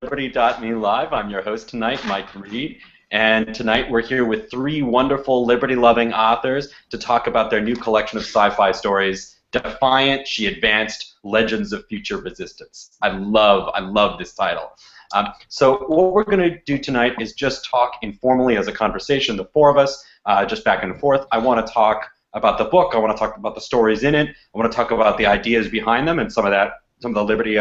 Liberty.me Live. I'm your host tonight, Mike Reed, and tonight we're here with three wonderful liberty-loving authors to talk about their new collection of sci-fi stories, Defiant, She Advanced, Legends of Future Resistance. I love this title. So what we're going to do tonight is just talk informally as a conversation, the four of us, just back and forth. I want to talk about the book. I want to talk about the stories in it. I want to talk about the ideas behind them, and some of the liberty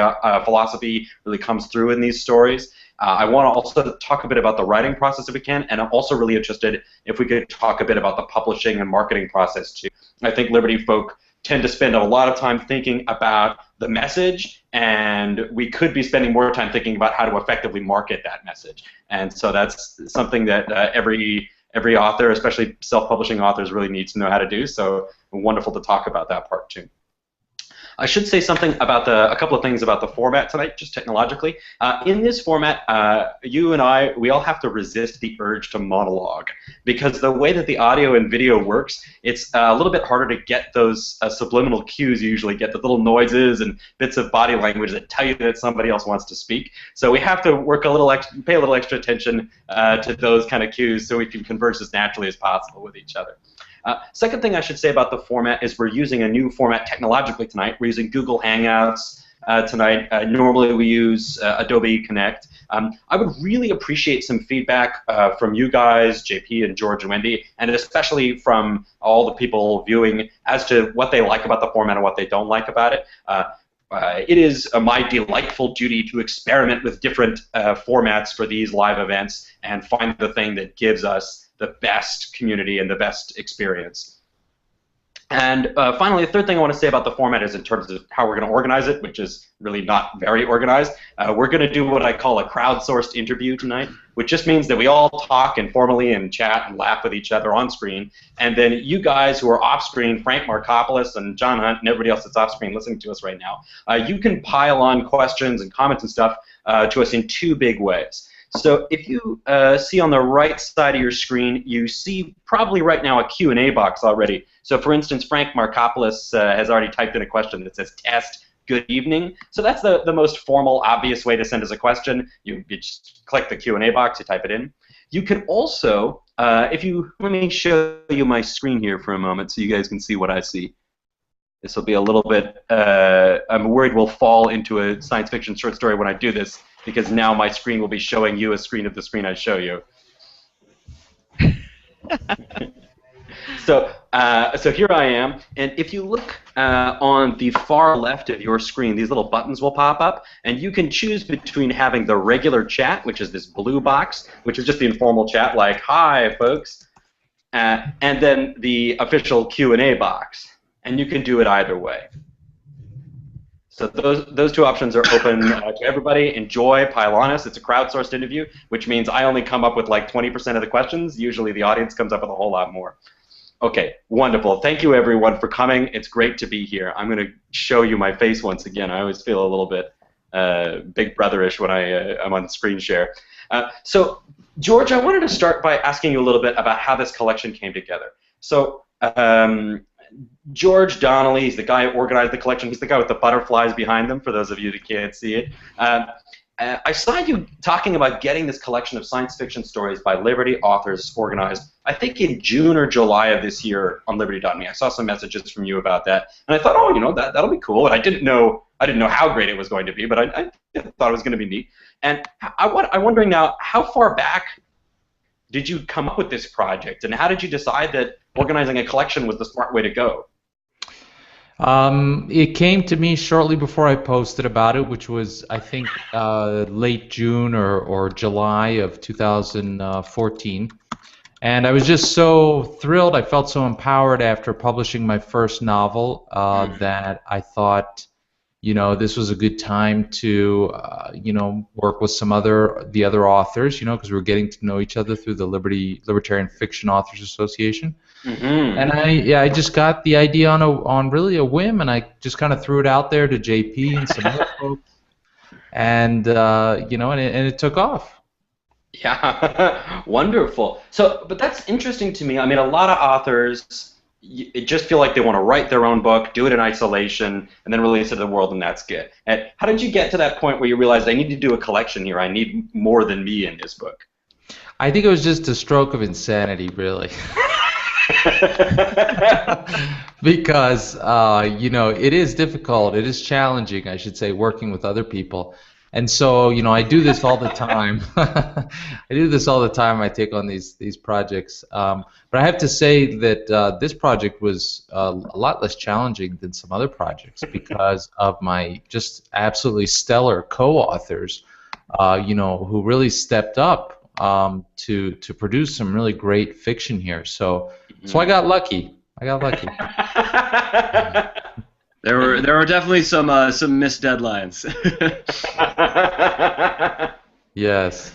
philosophy really comes through in these stories. I want to also talk a bit about the writing process if we can, and I'm also really interested if we could talk a bit about the publishing and marketing process too. I think liberty folk tend to spend a lot of time thinking about the message, and we could be spending more time thinking about how to effectively market that message. And so that's something that every author, especially self-publishing authors, really needs to know how to do. So wonderful to talk about that part too. I should say something about a couple of things about the format tonight, just technologically. In this format, you and I, we all have to resist the urge to monologue, because the way that the audio and video works, it's a little bit harder to get those subliminal cues you usually get, the little noises and bits of body language that tell you that somebody else wants to speak. So we have to work pay a little extra attention to those kind of cues so we can converse as naturally as possible with each other. Second thing I should say about the format is we're using a new format technologically tonight. We're using Google Hangouts tonight. Normally we use Adobe Connect. I would really appreciate some feedback from you guys, JP and George and Wendy, and especially from all the people viewing as to what they like about the format and what they don't like about it. It is my delightful duty to experiment with different formats for these live events and find the thing that gives us the best community and the best experience. And finally, the third thing I want to say about the format is in terms of how we're going to organize it, which is really not very organized. We're going to do what I call a crowdsourced interview tonight, which just means that we all talk informally and chat and laugh with each other on screen. And then you guys who are off screen, Frank Markopoulos and John Hunt and everybody else that's off screen listening to us right now, you can pile on questions and comments and stuff to us in two big ways. So if you see on the right side of your screen, you see probably right now a Q&A box already. So for instance, Frank Markopoulos has already typed in a question that says, "Test, good evening." So that's the most formal, obvious way to send us a question. You just click the Q&A box, you type it in. You can also, let me show you my screen here for a moment so you guys can see what I see. This will be a little bit, I'm worried we'll fall into a science fiction short story when I do this, because now my screen will be showing you a screen of the screen I show you. So here I am, and if you look on the far left of your screen, these little buttons will pop up, and you can choose between having the regular chat, which is this blue box, which is just the informal chat like, "Hi, folks," and then the official Q&A box, and you can do it either way. So those two options are open to everybody. Enjoy, pile on us. It's a crowdsourced interview, which means I only come up with like 20% of the questions. Usually the audience comes up with a whole lot more. Okay, wonderful. Thank you, everyone, for coming. It's great to be here. I'm going to show you my face once again. I always feel a little bit big brother-ish when I'm on screen share. So, George, I wanted to start by asking you a little bit about how this collection came together. So, George Donnelly, he's the guy who organized the collection. He's the guy with the butterflies behind them, for those of you that can't see it. I saw you talking about getting this collection of science fiction stories by Liberty authors organized, I think in June or July of this year on Liberty.me. I saw some messages from you about that, and I thought, oh, you know, that'll be cool. And I didn't know how great it was going to be, but I thought it was going to be neat. And I'm wondering now, how far back did you come up with this project, and how did you decide that organizing a collection was the smart way to go? It came to me shortly before I posted about it, which was, I think, late June or July of 2014. And I was just so thrilled. I felt so empowered after publishing my first novel that I thought, you know, this was a good time to, you know, work with the other authors, you know, because we were getting to know each other through the Libertarian Fiction Authors Association. Mm-hmm. And I just got the idea on really a whim, and I just kind of threw it out there to JP and some other folks, and you know, and it took off. Yeah, wonderful. So, but that's interesting to me. I mean, a lot of authors it just feel like they want to write their own book, do it in isolation, and then release it to the world, and that's good. And how did you get to that point where you realized I need to do a collection here? I need more than me in this book. I think it was just a stroke of insanity, really. Because it is difficult, it is challenging, I should say, working with other people. And so, I do this all the time. I do this all the time. I take on these projects. But I have to say that this project was a lot less challenging than some other projects because of my just absolutely stellar co-authors, who really stepped up to produce some really great fiction here. So I got lucky. There were definitely some missed deadlines. Yes.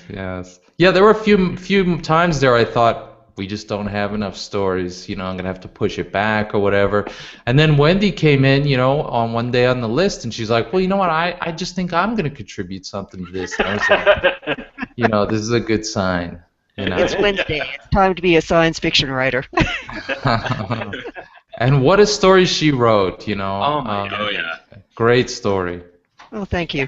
Yeah, there were a few times there I thought we just don't have enough stories. I'm gonna have to push it back or whatever. And then Wendy came in, on one day on the list, and she's like, "Well, you know what? I just think I'm gonna contribute something to this." And I was like, this is a good sign. It's Wednesday. It's time to be a science fiction writer. And what a story she wrote, Oh my God! Yeah. Great story. Oh, thank you.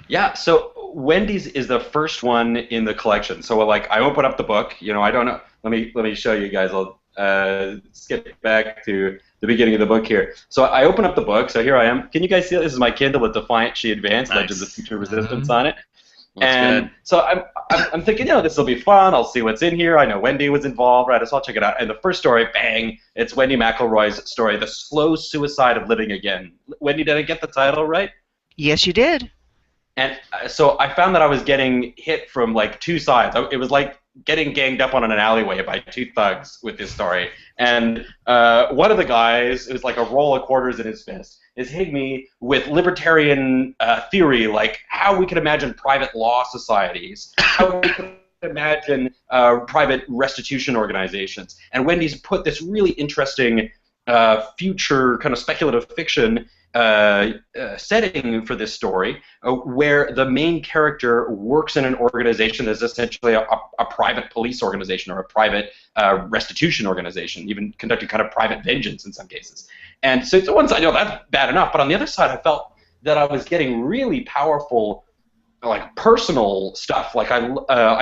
Yeah, so Wendy's is the first one in the collection. So I open up the book, I don't know. Let me show you guys. I'll skip back to the beginning of the book here. So I open up the book. So here I am. Can you guys see it? This is my Kindle with Defiant, She Advanced, Nice. Legends of Future Resistance on it. That's good. So I'm thinking, this will be fun. I'll see what's in here. I know Wendy was involved, right? So I'll check it out. And the first story, bang! It's Wendy McElroy's story, "The Slow Suicide of Living Again." Wendy, did I get the title right? Yes, you did. And so I found that I was getting hit from two sides. It was like getting ganged up on in an alleyway by two thugs with this story. And one of the guys, it was like a roll of quarters in his fist, is hitting me with libertarian theory, like how we could imagine private law societies, how we could imagine private restitution organizations. And Wendy's put this really interesting future kind of speculative fiction setting for this story, where the main character works in an organization that is essentially a private police organization or a private restitution organization, even conducting kind of private vengeance in some cases. And so, on one side, that's bad enough, but on the other side, I felt that I was getting really powerful, personal stuff. I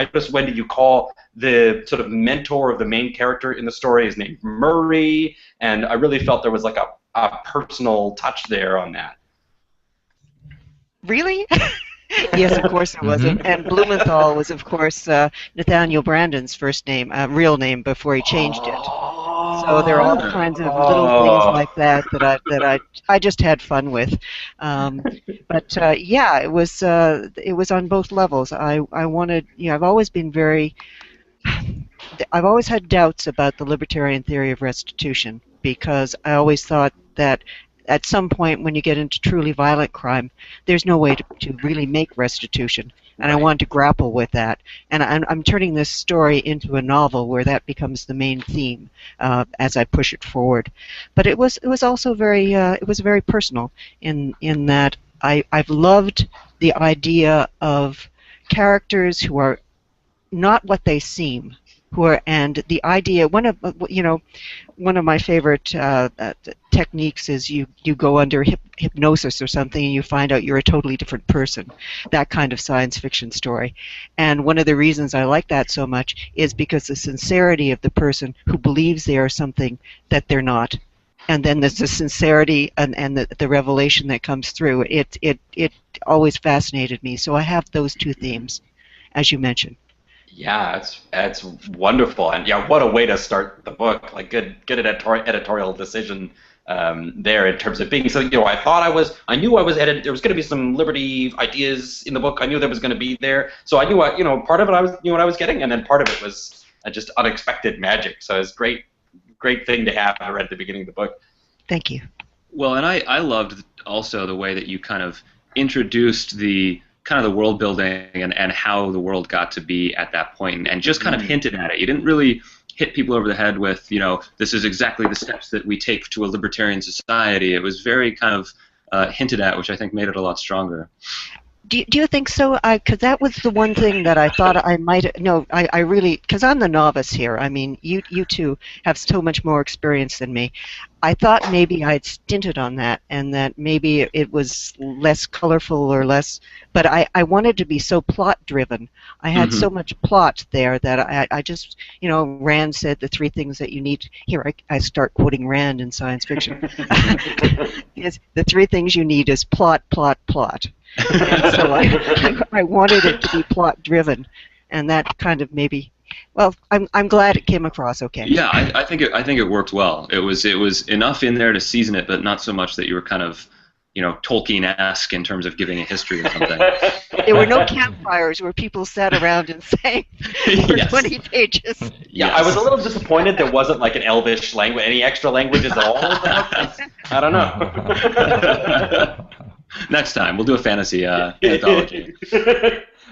noticed, Wendy, you call the sort of mentor of the main character in the story is named Murray, and I really felt there was a personal touch there on that. Really? Yes, of course it was. And Blumenthal was, of course, Nathaniel Brandon's first name, real name, before he changed it. So there are all kinds of little things like that I just had fun with. But yeah, it was on both levels. I wanted, I've always had doubts about the libertarian theory of restitution, because I always thought that at some point when you get into truly violent crime, there's no way to really make restitution. And I wanted to grapple with that. And I'm turning this story into a novel where that becomes the main theme as I push it forward. But it was also very personal in that I've loved the idea of characters who are not what they seem. And the idea, one of my favorite techniques is you go under hypnosis or something and you find out you're a totally different person. That kind of science fiction story. And one of the reasons I like that so much is because the sincerity of the person who believes they are something that they're not. And then there's the sincerity and the revelation that comes through. It always fascinated me. So I have those two themes, as you mentioned. Yeah, it's wonderful, and yeah, what a way to start the book! Good editorial decision there in terms of being. So I knew I was edited. There was going to be some liberty ideas in the book. I knew there was going to be there. So I knew part of it I knew what I was getting, and then part of it was just unexpected magic. So it's great thing to have. I read at the beginning of the book. Thank you. Well, and I loved also the way that you kind of introduced the world building and how the world got to be at that point, and just kind of hinted at it. You didn't really hit people over the head with, this is exactly the steps that we take to a libertarian society. It was very kind of hinted at, which I think made it a lot stronger. Do you think so? Because that was the one thing that I thought I might. No, I really, because I'm the novice here. I mean, you two have so much more experience than me. I thought maybe I'd stinted on that, and that maybe it was less colorful or less. But I wanted to be so plot-driven. I had so much plot there that I just, Rand said the three things that you need. Here, I start quoting Rand in science fiction. Yes, the three things you need is plot, plot, plot. And so I wanted it to be plot-driven, and that kind of maybe. Well, I'm glad it came across okay. Yeah, I think it worked well. It was enough in there to season it, but not so much that you were kind of, Tolkien-esque in terms of giving a history or something. There were no campfires where people sat around and sang for 20 pages. Yeah, yes. I was a little disappointed there wasn't like an Elvish language, any extra languages at all. I don't know. Next time, we'll do a fantasy anthology.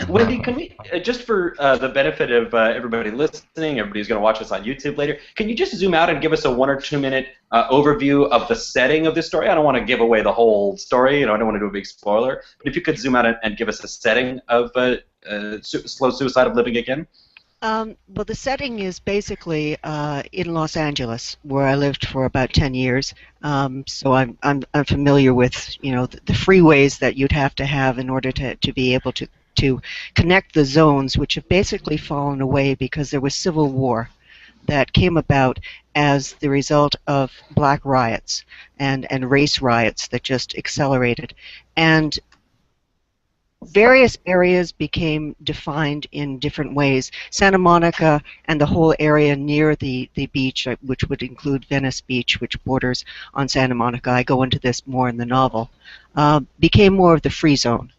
Wendy, can we, just for the benefit of everybody listening, everybody who's going to watch us on YouTube later, can you just zoom out and give us a 1 or 2 minute overview of the setting of this story? I don't want to give away the whole story, I don't want to do a big spoiler, but if you could zoom out and give us a setting of Slow Suicide of Living Again. Well, the setting is basically in Los Angeles, where I lived for about 10 years. So I'm familiar with the freeways that you'd have to have in order to be able to connect the zones, which have basically fallen away because there was civil war that came about as the result of black riots and race riots that just accelerated. And various areas became defined in different ways. Santa Monica and the whole area near the beach, which would include Venice Beach, which borders on Santa Monica, I go into this more in the novel, became more of the free zone,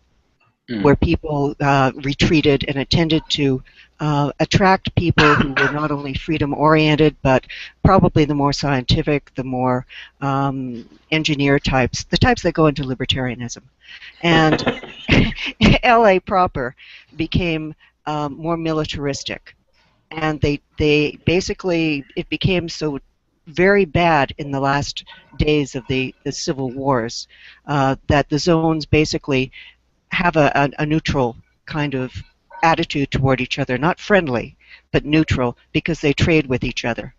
where people retreated and attended to attract people who were not only freedom-oriented, but probably the more scientific, the more engineer types, the types that go into libertarianism. And LA proper became more militaristic. And they basically, it became so very bad in the last days of the civil wars that the zones basically have a neutral kind of attitude toward each other, not friendly, but neutral, because they trade with each other.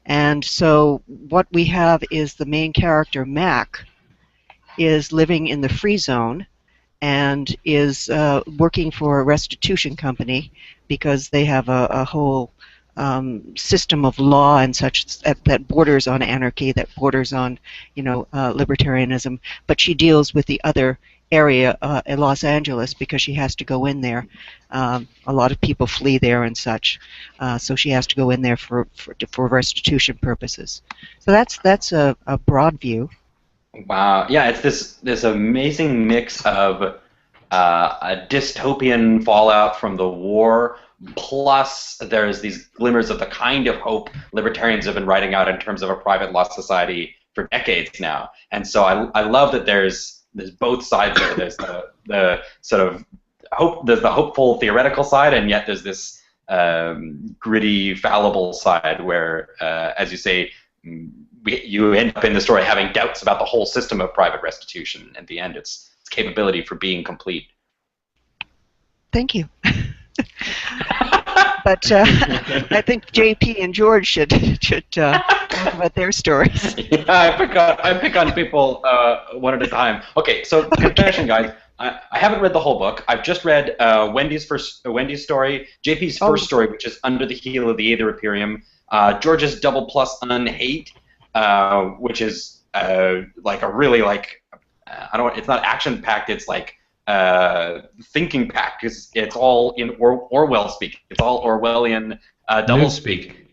And so what we have is the main character, Mac, is living in the free zone and is working for a restitution company because they have a whole system of law and such that borders on anarchy, that borders on libertarianism, but she deals with the other area in Los Angeles because she has to go in there. A lot of people flee there and such, so she has to go in there for restitution purposes. So that's a broad view. Wow, yeah, it's this amazing mix of a dystopian fallout from the war, plus there's these glimmers of the kind of hope libertarians have been writing out in terms of a private law society for decades now. And so I love that there's both sides there. There's the sort of hope, there's the hopeful theoretical side, and yet there's this gritty, fallible side where, as you say, you end up in the story having doubts about the whole system of private restitution. At the end, its capability for being complete. Thank you. But I think JP and George should talk about their stories. Yeah, I pick on people one at a time. Okay, so confession, guys. I haven't read the whole book. I've just read Wendy's story, JP's first story, which is Under the Heel of the Aether Imperium, George's double plus unhate, which is like a really it's not action packed. It's like thinking packed. It's all in Orwell speak. It's all Orwellian double speak.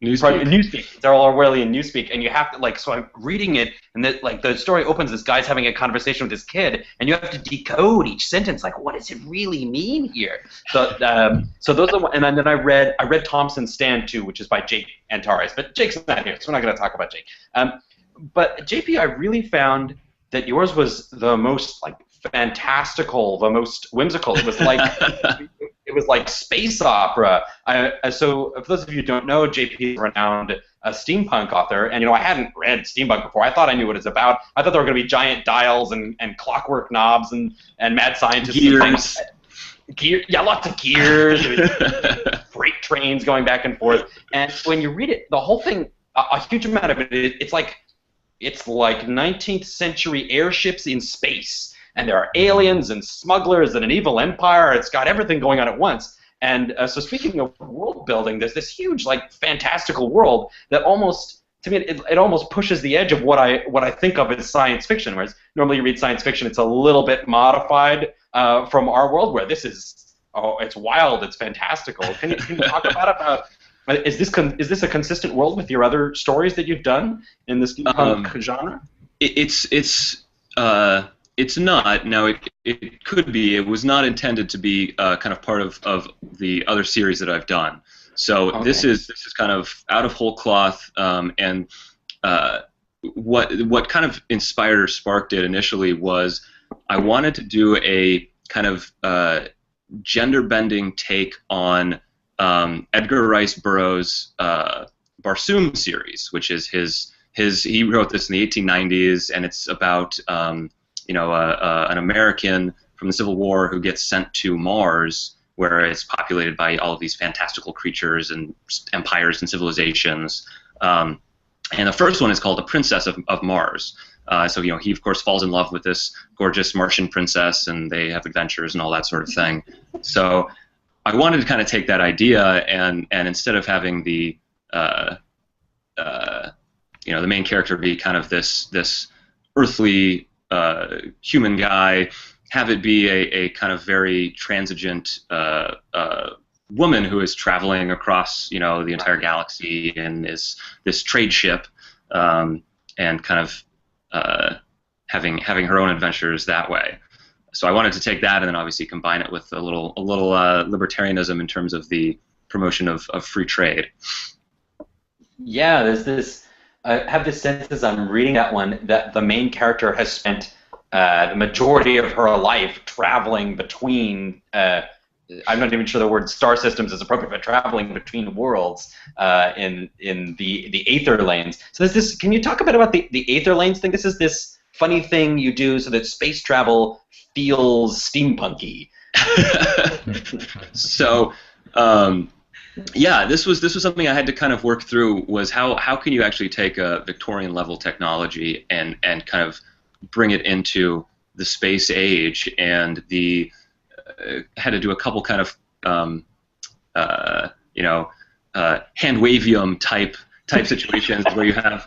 Newspeak. They're all Orwellian newspeak, and you have to So I'm reading it, and the story opens. This guy's having a conversation with his kid, and you have to decode each sentence. Like, what does it really mean here? So those are. And then I read Thompson's Stand too, which is by Jake Antares, but Jake's not here, so we're not going to talk about Jake. But JP, I really found that yours was the most fantastical, the most whimsical. It was like it was like space opera. So for those of you who don't know, JP is a renowned a steampunk author, and I hadn't read steampunk before. I thought I knew what it's about. I thought there were going to be giant dials and clockwork knobs and mad scientists Gears. and things. Yeah, lots of gears, freight trains going back and forth. And when you read it, the whole thing, a huge amount of it, it's like 19th century airships in space, and there are aliens and smugglers and an evil empire. It's got everything going on at once. And so speaking of world building, there's this huge, fantastical world that almost, to me, it almost pushes the edge of what I think of as science fiction. Whereas normally you read science fiction, it's a little bit modified from our world, where this is, it's wild, it's fantastical. Can you talk about is this a consistent world with your other stories that you've done in this steampunk genre? It's not. Now, it could be. It was not intended to be kind of part of the other series that I've done. So okay. This is kind of out of whole cloth, and what kind of inspired or sparked it initially was I wanted to do a kind of gender-bending take on Edgar Rice Burroughs' Barsoom series, which is he wrote this in the 1890s, and it's about an American from the Civil War who gets sent to Mars, where it's populated by all of these fantastical creatures and empires and civilizations. And the first one is called The Princess of Mars. So he of course falls in love with this gorgeous Martian princess, and they have adventures and all that sort of thing. So I wanted to kind of take that idea and instead of having the the main character be kind of this earthly human guy, have it be a kind of very transigent woman who is traveling across the entire galaxy in this trade ship, and kind of having her own adventures that way. So I wanted to take that and then obviously combine it with a little libertarianism in terms of the promotion of free trade. Yeah, there's this. I have this sense as I'm reading that one that the main character has spent the majority of her life traveling between. I'm not even sure the word star systems is appropriate, but traveling between worlds in the aetherlanes. So there's this. Can you talk a bit about the aetherlanes thing? This is this funny thing you do so that space travel feels steampunky. So. Yeah, this was something I had to kind of work through. Was how can you actually take a Victorian level technology and kind of bring it into the space age, and had to do a couple kind of hand-wavium type situations where you have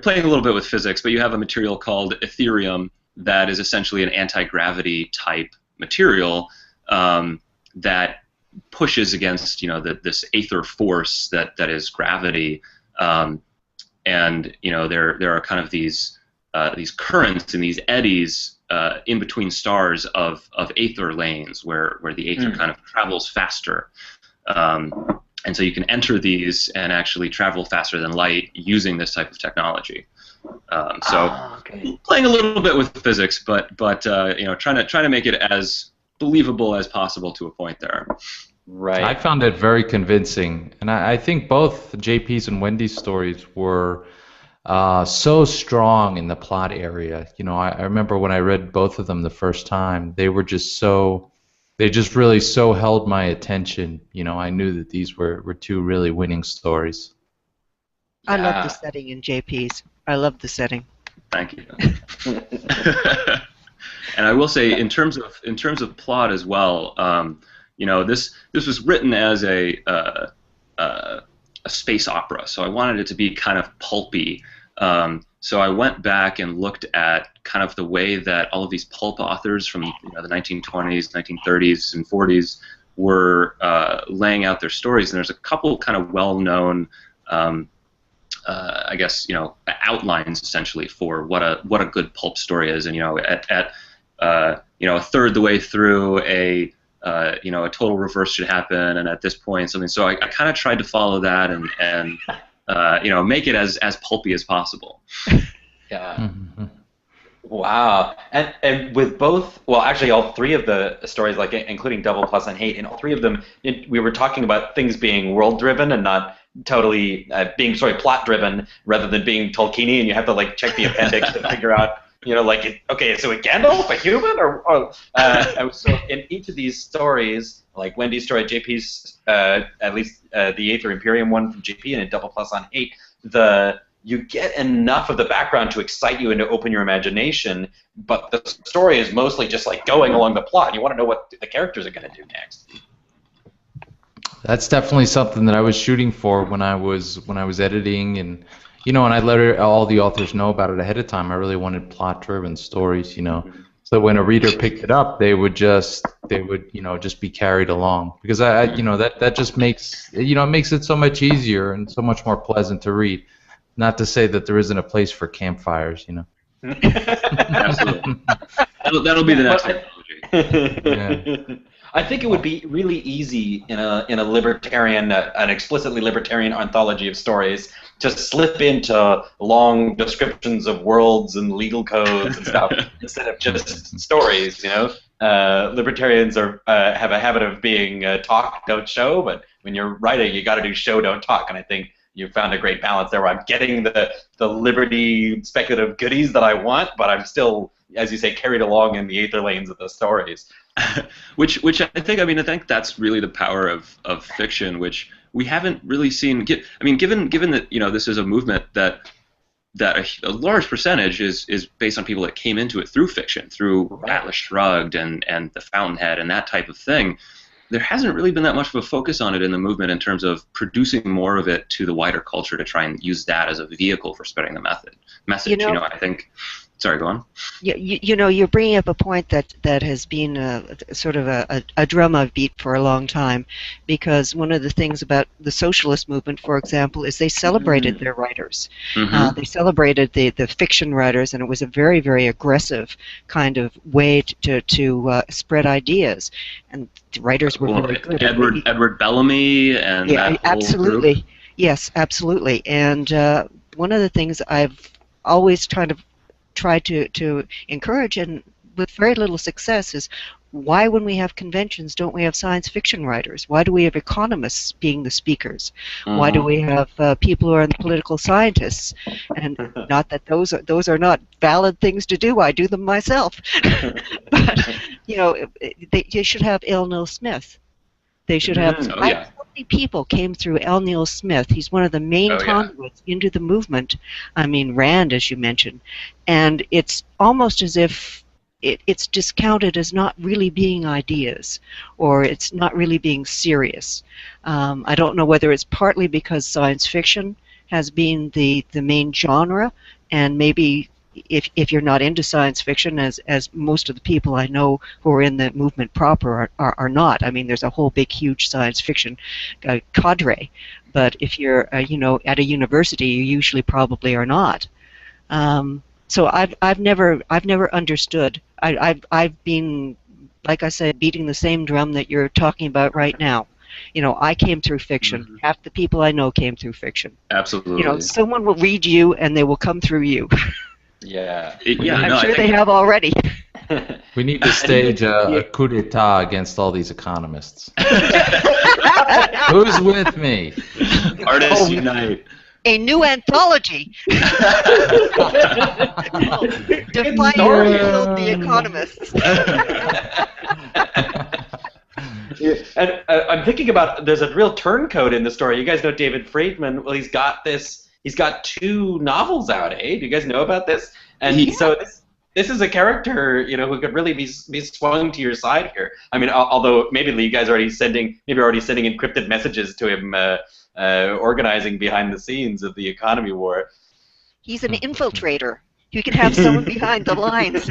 playing a little bit with physics, but you have a material called Ethereum that is essentially an anti-gravity type material that pushes against this aether force that is gravity, and there are kind of these currents and these eddies in between stars of aether lanes where the aether kind of travels faster, and so you can enter these and actually travel faster than light using this type of technology. Playing a little bit with physics, but trying to make it as believable as possible to a point there. Right. I found it very convincing, and I think both JP's and Wendy's stories were so strong in the plot area. I remember when I read both of them the first time, they just really so held my attention. I knew that these were two really winning stories. I love the setting in JP's. I love the setting. Thank you. And I will say, in terms of plot as well, this was written as a space opera, so I wanted it to be kind of pulpy. So I went back and looked at kind of the way that all of these pulp authors from the 1920s, 1930s, and 40s were laying out their stories, and there's a couple kind of well-known, I guess, outlines essentially for what a good pulp story is. And at a third the way through, a total reverse should happen, and at this point something. So I kind of tried to follow that and make it as pulpy as possible. Yeah. Mm-hmm. Wow. And with both, well, actually all three of the stories, including Double Plus and Hate, in all three of them, we were talking about things being world-driven and not totally being sort of plot driven rather than being Tolkienian. You have to like check the appendix to figure out, like, okay, so a Gandalf a human so in each of these stories, like Wendy's story, JP's at least the Aether Imperium one from JP, and a double plus on 8, you get enough of the background to excite you and to open your imagination, but the story is mostly just like going along the plot. You want to know what the characters are going to do next. That's definitely something that I was shooting for when I was editing, and and I let all the authors know about it ahead of time. I really wanted plot-driven stories, so when a reader picked it up, they would just be carried along, because that just makes it makes it so much easier and so much more pleasant to read. Not to say that there isn't a place for campfires, Absolutely. That'll be the next anthology. Yeah. I think it would be really easy in a libertarian, an explicitly libertarian anthology of stories, to slip into long descriptions of worlds and legal codes and stuff instead of just stories. Libertarians have a habit of being talk, don't show, but when you're writing, you got to do show, don't talk, and I think you found a great balance there where I'm getting the liberty speculative goodies that I want, but I'm still, as you say, carried along in the aetherlanes of the stories. which I think that's really the power of fiction, which we haven't really seen. Given that this is a movement that a large percentage is based on people that came into it through fiction, through Atlas Shrugged and The Fountainhead and that type of thing. There hasn't really been that much of a focus on it in the movement in terms of producing more of it to the wider culture to try and use that as a vehicle for spreading the message. I think. Sorry, go on. Yeah, you're bringing up a point that has been sort of a drum I've beat for a long time, because one of the things about the socialist movement, for example, is they celebrated their writers. Mm-hmm. They celebrated the fiction writers, and it was a very, very aggressive kind of way to spread ideas. And the writers were very good. Edward Bellamy and that whole absolutely. group. Yes, absolutely. And one of the things I've always tried to encourage, and with very little success, is why, when we have conventions, don't we have science fiction writers? Why do we have economists being the speakers? Why do we have people who are political scientists? And not that those are not valid things to do. I do them myself. But you should have L. Neil Smith. They should have. So many people came through L. Neil Smith. He's one of the main conduits into the movement. Rand, as you mentioned, and it's almost as if it's discounted as not really being ideas, or it's not really being serious. I don't know whether it's partly because science fiction has been the main genre, and maybe if you're not into science fiction, as most of the people I know who are in the movement proper are not. There's a whole big, huge science fiction cadre, but if you're at a university, you usually probably are not. So I've never understood. I've been, like I said, beating the same drum that you're talking about right now. I came through fiction. Half the people I know came through fiction. Absolutely. Someone will read you, and they will come through you. Yeah. I'm sure they have already. We need to stage a coup d'etat against all these economists. Who's with me? Artists unite. A new anthology. Defiant killed the economists. And I'm thinking about, there's a real turncoat in the story. You guys know David Friedman. Well, he's got 2 novels out, eh? Do you guys know about this? And so this is a character, who could really be swung to your side here. Although maybe you guys are already sending encrypted messages to him, organizing behind the scenes of the economy war. He's an infiltrator. You can have someone behind the lines.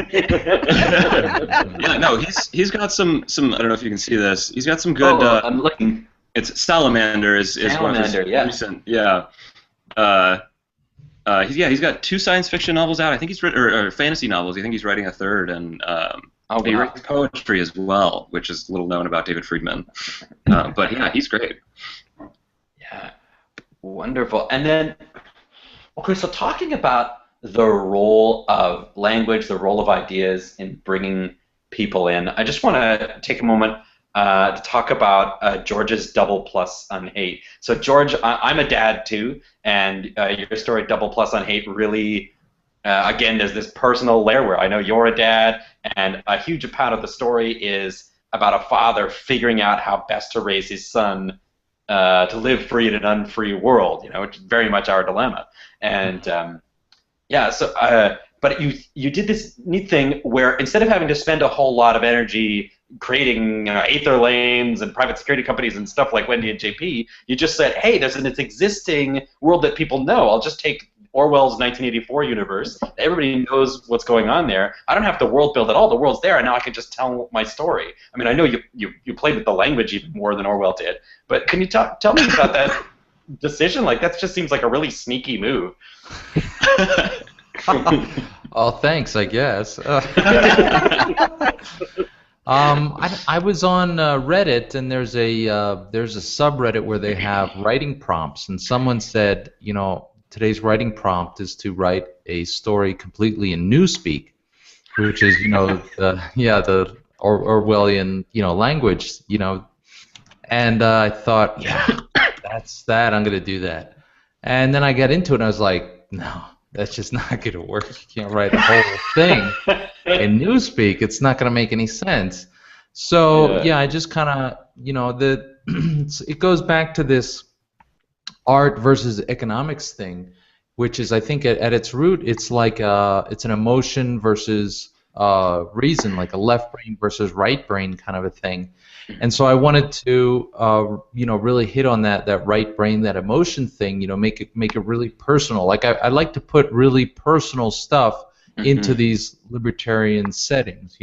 Yeah, no, he's got some. I don't know if you can see this. He's got some good. I'm looking. It's Salamander is one of his recent. Yeah. He's got 2 science fiction novels out. I think he's written, or fantasy novels. I think he's writing a third, and he writes poetry as well, which is little known about David Friedman. But yeah, he's great. Yeah, wonderful. And then, okay, so talking about the role of language, the role of ideas in bringing people in, I just want to take a moment. to talk about George's double plus on hate. So George, I'm a dad too, and your story double plus on hate really, again, there's this personal layer where I know you're a dad, and a huge part of the story is about a father figuring out how best to raise his son to live free in an unfree world, which is very much our dilemma. And yeah, so but you did this neat thing where instead of having to spend a whole lot of energy creating aetherlanes and private security companies and stuff like Wendy and JP, you just said, hey, there's an existing world that people know. I'll just take Orwell's 1984 universe. Everybody knows what's going on there. I don't have to world build at all. The world's there, and now I can just tell my story. I mean, I know you played with the language even more than Orwell did, but can you tell me about that decision? Like, that just seems like a really sneaky move. Oh, thanks, I guess. I was on Reddit, and there's a subreddit where they have writing prompts, and someone said, today's writing prompt is to write a story completely in newspeak, which is, the Orwellian, language, and I thought, yeah, that's that. I'm gonna do that, and then I got into it, and I was like, no. That's just not going to work. You can't write a whole thing in newspeak. It's not going to make any sense. So yeah, I just kind of, it goes back to this art versus economics thing, which is, I think, at its root, it's like it's an emotion versus reason, like a left brain versus right brain kind of a thing. And so I wanted to, really hit on that right brain, that emotion thing. Make it really personal. Like I like to put really personal stuff into these libertarian settings,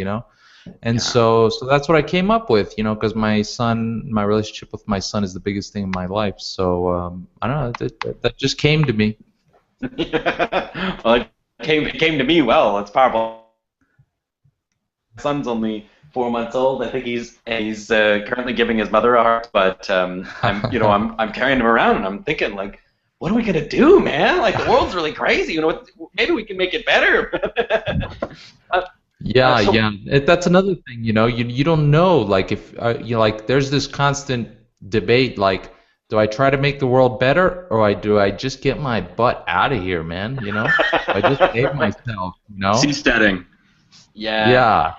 And so that's what I came up with, because my relationship with my son is the biggest thing in my life. So I don't know, that just came to me. Well, it came to me well. It's powerful. My son's only 4 months old. I think he's currently giving his mother a heart, but I'm carrying him around, and I'm thinking, like, what are we gonna do, man? Like, the world's really crazy. Maybe we can make it better. That's another thing. You don't know. Like, if there's this constant debate. Like, do I try to make the world better, or do I just get my butt out of here, man? I just save myself. Seasteading. Yeah.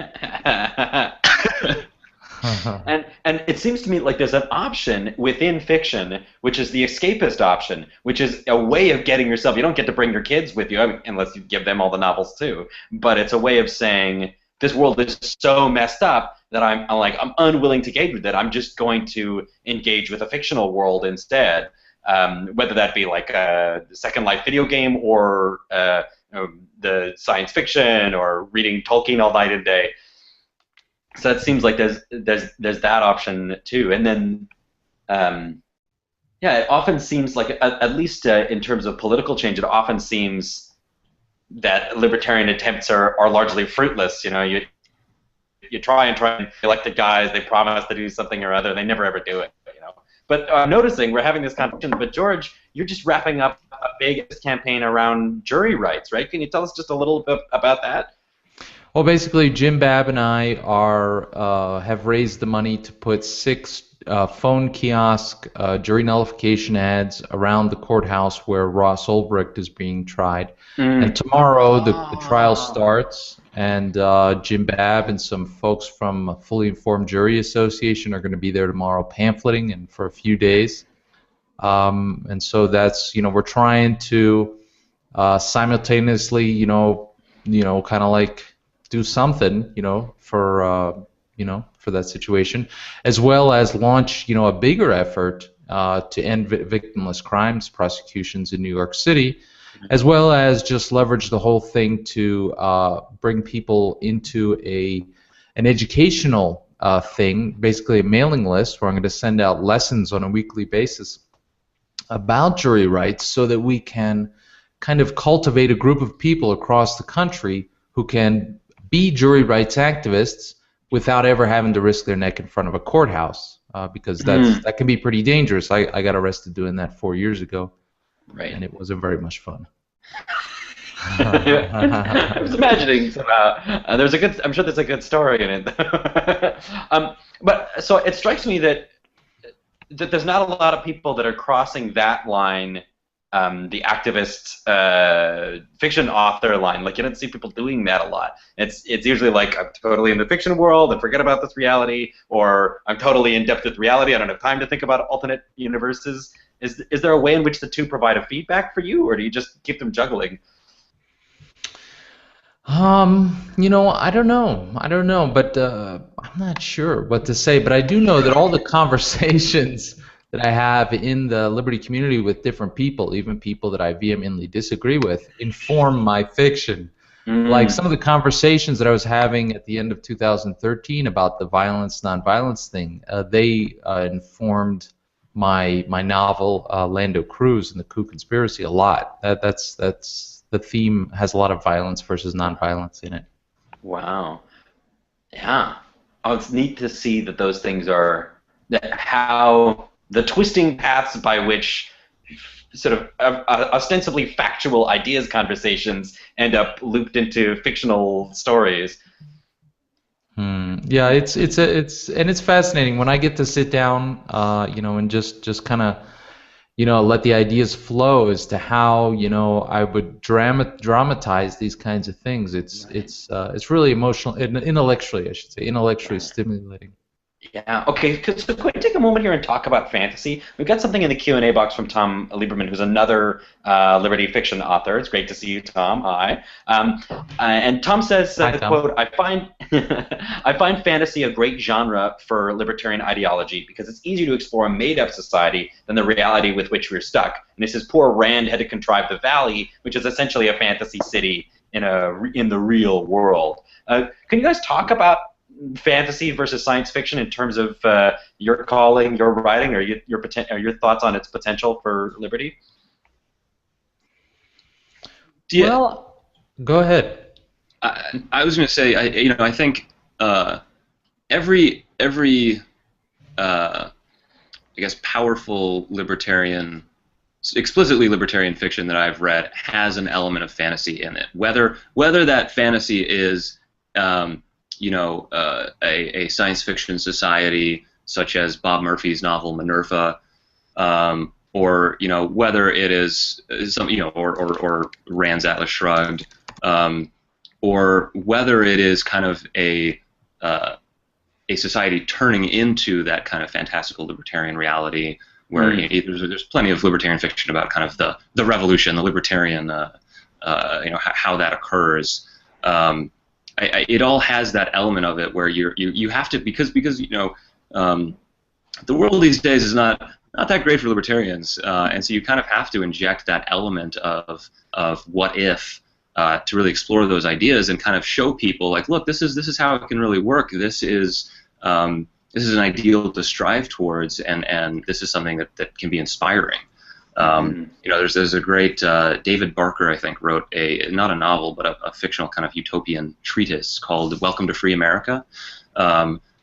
And it seems to me like there's an option within fiction, which is the escapist option, which is a way of getting yourself. You don't get to bring your kids with you, unless you give them all the novels too. But it's a way of saying, this world is so messed up that I'm unwilling to engage with it. I'm just going to engage with a fictional world instead, whether that be like a Second Life video game or the science fiction or reading Tolkien all night and day. So it seems like there's that option too. And then it often seems like, at least in terms of political change, it often seems that libertarian attempts are largely fruitless. You try and elected guys, they promise to do something or other, they never ever do it. But I'm noticing we're having this conversation. But George, you're just wrapping up a big campaign around jury rights, right? Can you tell us just a little bit about that? Well, basically, Jim Babb and I have raised the money to put 6 phone kiosk jury nullification ads around the courthouse where Ross Ulbricht is being tried. And tomorrow the trial starts, and Jim Babb and some folks from Fully Informed Jury Association are going to be there tomorrow pamphleting and for a few days. And so that's, we're trying to simultaneously, kind of like do something, for that situation, as well as launch, a bigger effort to end victimless crimes prosecutions in New York City, as well as just leverage the whole thing to bring people into an educational thing, basically a mailing list where I'm going to send out lessons on a weekly basis about jury rights, so that we can kind of cultivate a group of people across the country who can be jury rights activists without ever having to risk their neck in front of a courthouse, because that can be pretty dangerous. I got arrested doing that 4 years ago, right? And it wasn't very much fun. I was imagining somehow. I'm sure there's a good story in it. But so it strikes me that there's not a lot of people that are crossing that line, the activist fiction author line. Like, you don't see people doing that a lot. It's usually like, I'm totally in the fiction world and forget about this reality, or I'm totally in depth with reality. I don't have time to think about alternate universes. Is there a way in which the two provide a feedback for you, or do you just keep them juggling? I don't know, but I'm not sure what to say. But I do know that all the conversations that I have in the Liberty community with different people, even people that I vehemently disagree with, inform my fiction. Like some of the conversations that I was having at the end of 2013 about the violence, nonviolence thing, they informed my novel Lando Cruz and the Coup Conspiracy a lot. That's the theme has a lot of violence versus nonviolence in it. Wow. Yeah. Oh, it's neat to see that those things are how the twisting paths by which sort of ostensibly factual ideas conversations end up looped into fictional stories. Yeah, it's fascinating when I get to sit down, and just kind of, let the ideas flow as to how, I would dramatize these kinds of things. It's really emotional, intellectually, I should say, intellectually stimulating. Yeah. Okay. So can we take a moment here and talk about fantasy? We've got something in the Q&A box from Tom Lieberman, who's another Liberty fiction author. It's great to see you, Tom. Hi. And Tom says, Hi, Tom. quote, I find fantasy a great genre for libertarian ideology because it's easier to explore a made-up society than the reality with which we're stuck. And this is poor Rand had to contrive the Valley, which is essentially a fantasy city in the real world. Can you guys talk about fantasy versus science fiction in terms of your calling, your writing, or your thoughts on its potential for liberty? Well, go ahead. I was going to say, I think every I guess powerful libertarian, explicitly libertarian fiction that I've read has an element of fantasy in it. Whether that fantasy is a science fiction society such as Bob Murphy's novel Minerva, or whether it is some or Rand's Atlas Shrugged, or whether it is kind of a society turning into that kind of fantastical libertarian reality where there's plenty of libertarian fiction about kind of the revolution, the libertarian, how that occurs. It all has that element of it where you have to because the world these days is not that great for libertarians, and so you kind of have to inject that element of what if to really explore those ideas and kind of show people like, look, this is how it can really work. This is an ideal to strive towards, and this is something that can be inspiring. There's a great David Barker, I think, wrote not a novel but a fictional kind of utopian treatise called Welcome to Free America,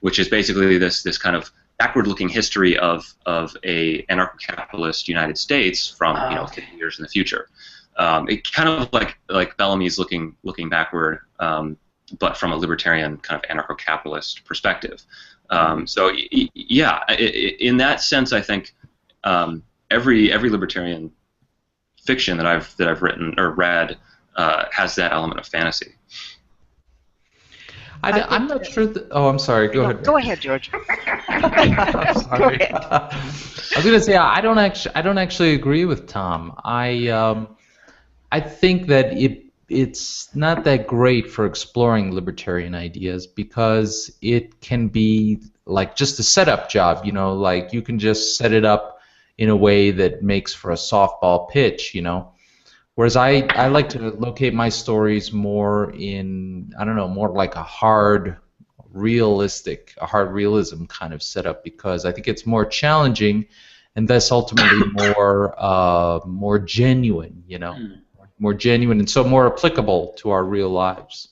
which is basically this kind of backward-looking history of a anarcho-capitalist United States from 50 years in the future. It kind of like Bellamy's looking backward, but from a libertarian kind of anarcho-capitalist perspective. So yeah, in that sense, I think. Every libertarian fiction that I've written or read has that element of fantasy. I'm not sure. I'm sorry. Go ahead. Go ahead, George. I'm sorry. I was going to say I don't actually agree with Tom. I think that it's not that great for exploring libertarian ideas because it can be like just a setup job. Like you can just set it up in a way that makes for a softball pitch, Whereas I like to locate my stories more in, more like a hard realism kind of setup because I think it's more challenging and thus ultimately more genuine, more genuine and so more applicable to our real lives.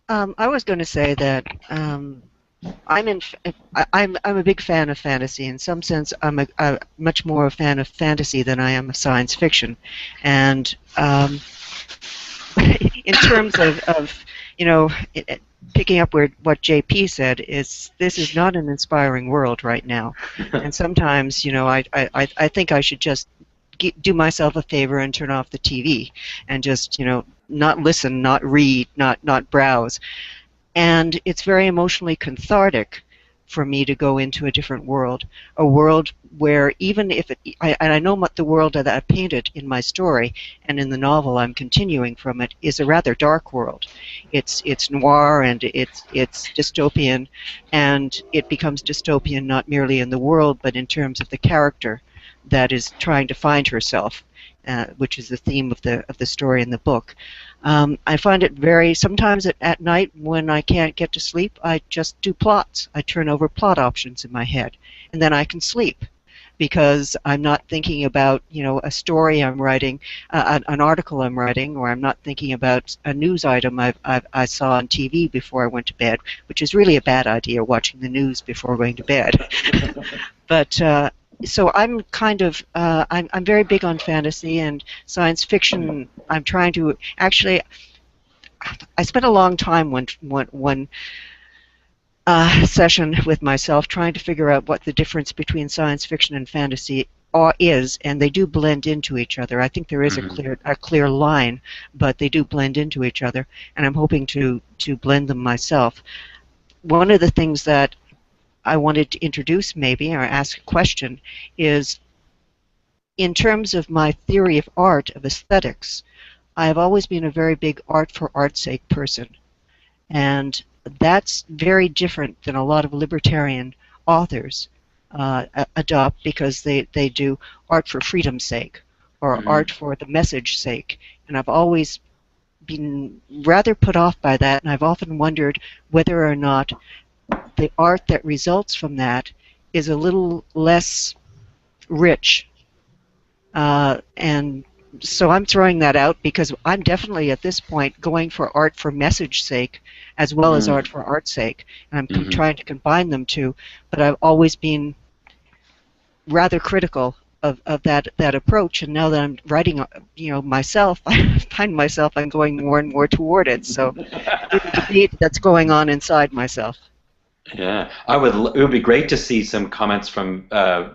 I was going to say that I'm a big fan of fantasy. In some sense, I'm a much more a fan of fantasy than I am of science fiction, and in terms of you know, picking up where what JP said, is this is not an inspiring world right now, and sometimes I think I should just do myself a favor and turn off the TV and just not listen, not read, not browse. And it's very emotionally cathartic for me to go into a different world, a world where even if I know what the world that I painted in my story and in the novel I'm continuing from it is a rather dark world. It's noir and it's dystopian, and it becomes dystopian not merely in the world but in terms of the character that is trying to find herself, which is the theme of the story in the book. I find it sometimes at night when I can't get to sleep, I just do plots. I turn over plot options in my head, and then I can sleep because I'm not thinking about, a story I'm writing, an article I'm writing, or I'm not thinking about a news item I saw on TV before I went to bed, which is really a bad idea, watching the news before going to bed. But so I'm kind of I'm very big on fantasy and science fiction. I'm trying to actually. I spent a long time one session with myself trying to figure out what the difference between science fiction and fantasy is, and they do blend into each other. I think there is a clear line, but they do blend into each other, and I'm hoping to blend them myself. One of the things that I wanted to introduce maybe, or ask a question, is in terms of my theory of art, of aesthetics, I have always been a very big art for art's sake person. And that's very different than a lot of libertarian authors adopt, because they do art for freedom's sake, or art for the message sake. And I've always been rather put off by that, and I've often wondered whether or not the art that results from that is a little less rich. And so I'm throwing that out because I'm definitely at this point going for art for message sake as well as art for art's sake. And I'm trying to combine them two, but I've always been rather critical of that approach, and now that I'm writing myself, I find myself I'm going more and more toward it. So it's a debate that's going on inside myself. Yeah, it would be great to see some comments from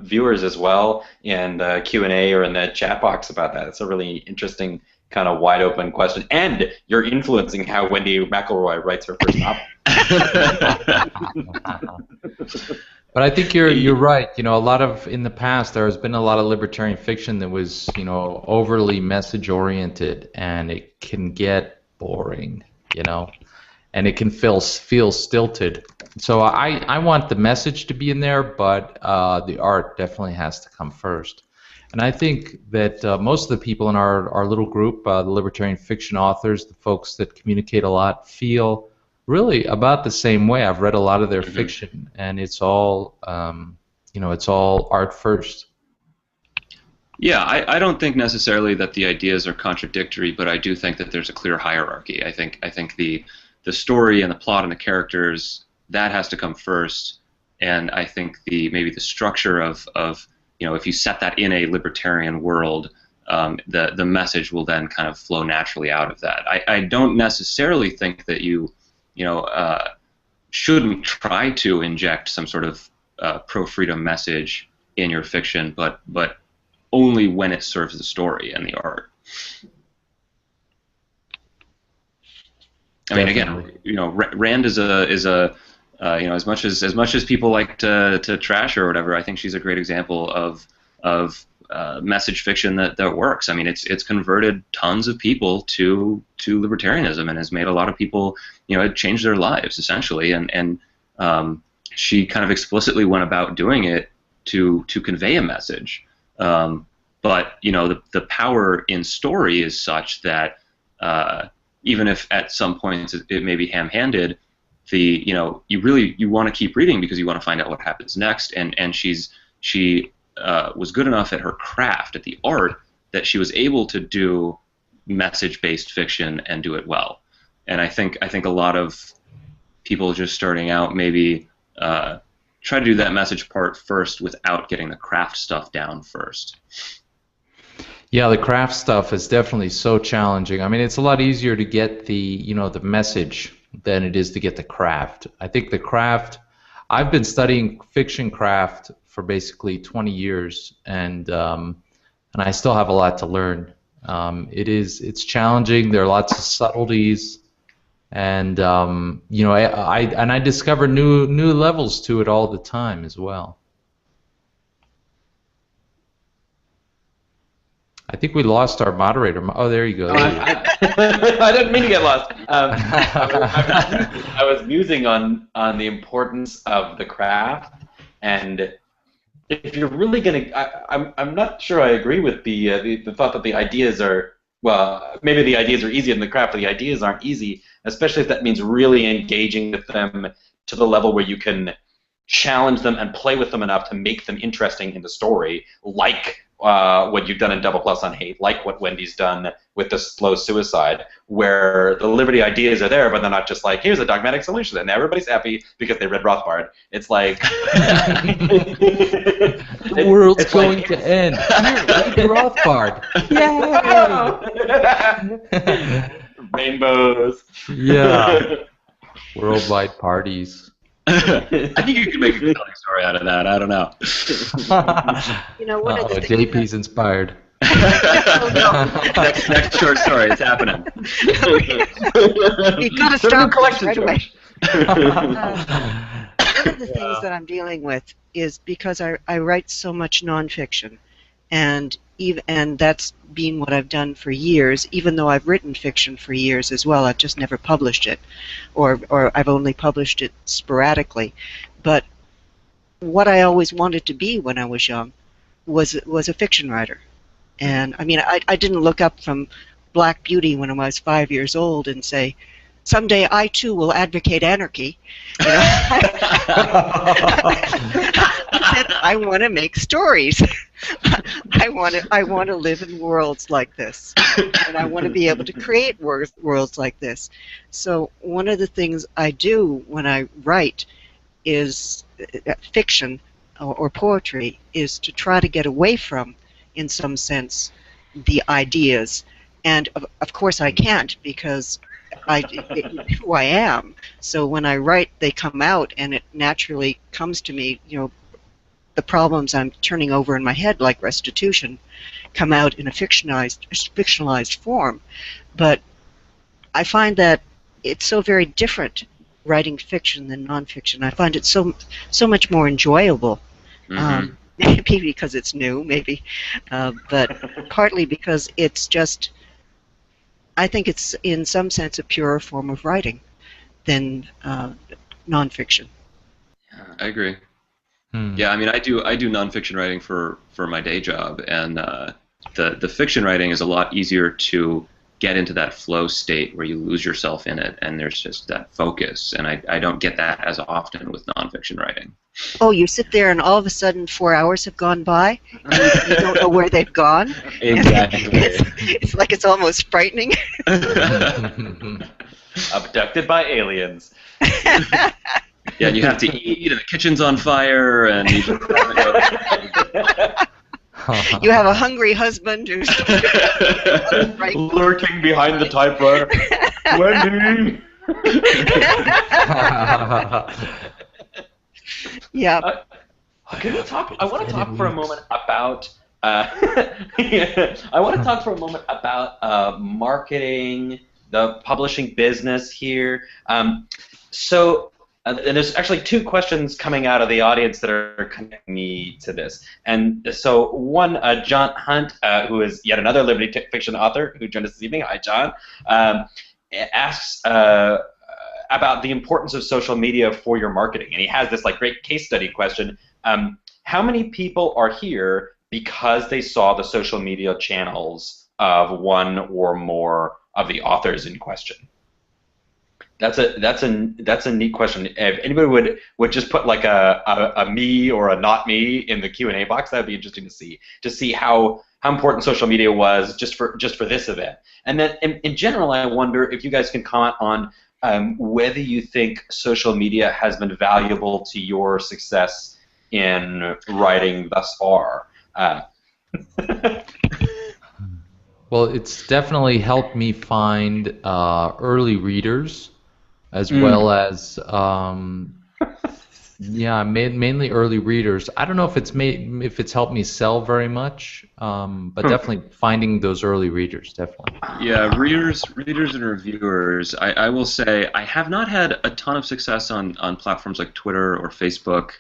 viewers as well in the Q&A or in the chat box about that. It's a really interesting kind of wide open question, and you're influencing how Wendy McElroy writes her first novel. But I think you're right. A lot of, in the past, there has been a lot of libertarian fiction that was overly message oriented, and it can get boring, and it can feel stilted. So I want the message to be in there, but the art definitely has to come first. And I think that most of the people in our little group, the libertarian fiction authors, the folks that communicate a lot, feel really about the same way. I've read a lot of their fiction, and it's all it's all art first. Yeah, I don't think necessarily that the ideas are contradictory, but I do think that there's a clear hierarchy. I think the story and the plot and the characters, that has to come first, and I think maybe the structure of if you set that in a libertarian world, the message will then kind of flow naturally out of that. I don't necessarily think that you shouldn't try to inject some sort of pro-freedom message in your fiction, but only when it serves the story and the art. I mean, again, Rand is a as much as people like to trash her or whatever, I think she's a great example of message fiction that works. I mean, it's converted tons of people to libertarianism and has made a lot of people, it changed their lives essentially, and she kind of explicitly went about doing it to convey a message. But the power in story is such that even if at some points it may be ham-handed, you want to keep reading because you want to find out what happens next. And she was good enough at her craft, at the art, that she was able to do message-based fiction and do it well. And I think a lot of people just starting out maybe try to do that message part first without getting the craft stuff down first. Yeah, the craft stuff is definitely so challenging. I mean, it's a lot easier to get the the message than it is to get the craft. I think the craft. I've been studying fiction craft for basically 20 years, and I still have a lot to learn. It's challenging. There are lots of subtleties, and I discover new levels to it all the time as well. I think we lost our moderator. Oh, there you go. I didn't mean to get lost. I was musing on the importance of the craft, and if you're really gonna, I'm not sure I agree with the thought that the ideas are, well, maybe the ideas are easy in the craft, but the ideas aren't easy, especially if that means really engaging with them to the level where you can challenge them and play with them enough to make them interesting in the story, like what you've done in Double Plus on Hate, like what Wendy's done with the slow suicide, where the Liberty ideas are there, but they're not just like, here's a dogmatic solution, and everybody's happy because they read Rothbard. It's like... the world's going to end. Here, read Rothbard. Yay! Rainbows. Yeah. Worldwide parties. I think you could make a compelling story out of that. I don't know. One of the things JP's inspired. next short story. It's happening. You've got to stop right away. One of the things that I'm dealing with is because I write so much nonfiction, and that's been what I've done for years, even though I've written fiction for years as well. I've just never published it, or I've only published it sporadically. But what I always wanted to be when I was young was a fiction writer. And I mean, I didn't look up from Black Beauty when I was 5 years old and say, someday I too will advocate anarchy. I want to make stories. I want to live in worlds like this, and I want to be able to create worlds like this. So one of the things I do when I write is fiction or poetry is to try to get away from, in some sense, the ideas. And of course I can't, because who I am. So when I write, they come out, and it naturally comes to me. The problems I'm turning over in my head, like restitution, come out in a fictionalized form. But I find that it's so very different writing fiction than nonfiction. I find it so much more enjoyable. Mm-hmm. Maybe because it's new, maybe, but partly because it's just. I think it's in some sense a purer form of writing than nonfiction. Yeah, I agree. Yeah, I mean, I do nonfiction writing for my day job, and the fiction writing is a lot easier to get into that flow state where you lose yourself in it, and there's just that focus, and I don't get that as often with nonfiction writing. Oh, you sit there and all of a sudden 4 hours have gone by, and you don't know where they've gone. Exactly. It's like it's almost frightening. Abducted by aliens. Yeah, and you have to eat, and the kitchen's on fire, and you just you have a hungry husband who's lurking behind the typewriter. Wendy. Yeah. Can we talk? I want to talk for a moment about. I want to talk for a moment about marketing, the publishing business here. And there's actually two questions coming out of the audience that are connecting me to this. And so one, John Hunt, who is yet another Liberty fiction author who joined us this evening. Hi, John. Asks about the importance of social media for your marketing. And he has this great case study question. How many people are here because they saw the social media channels of one or more of the authors in question? That's a neat question. If anybody would just put a me or a not me in the Q&A box, that would be interesting to see how important social media was just for this event. And then in general, I wonder if you guys can comment on whether you think social media has been valuable to your success in writing thus far. Well, it's definitely helped me find early readers, as well as yeah, mainly early readers. I don't know if it's helped me sell very much, but definitely finding those early readers, definitely. Yeah, readers and reviewers. I will say I have not had a ton of success on platforms like Twitter or Facebook,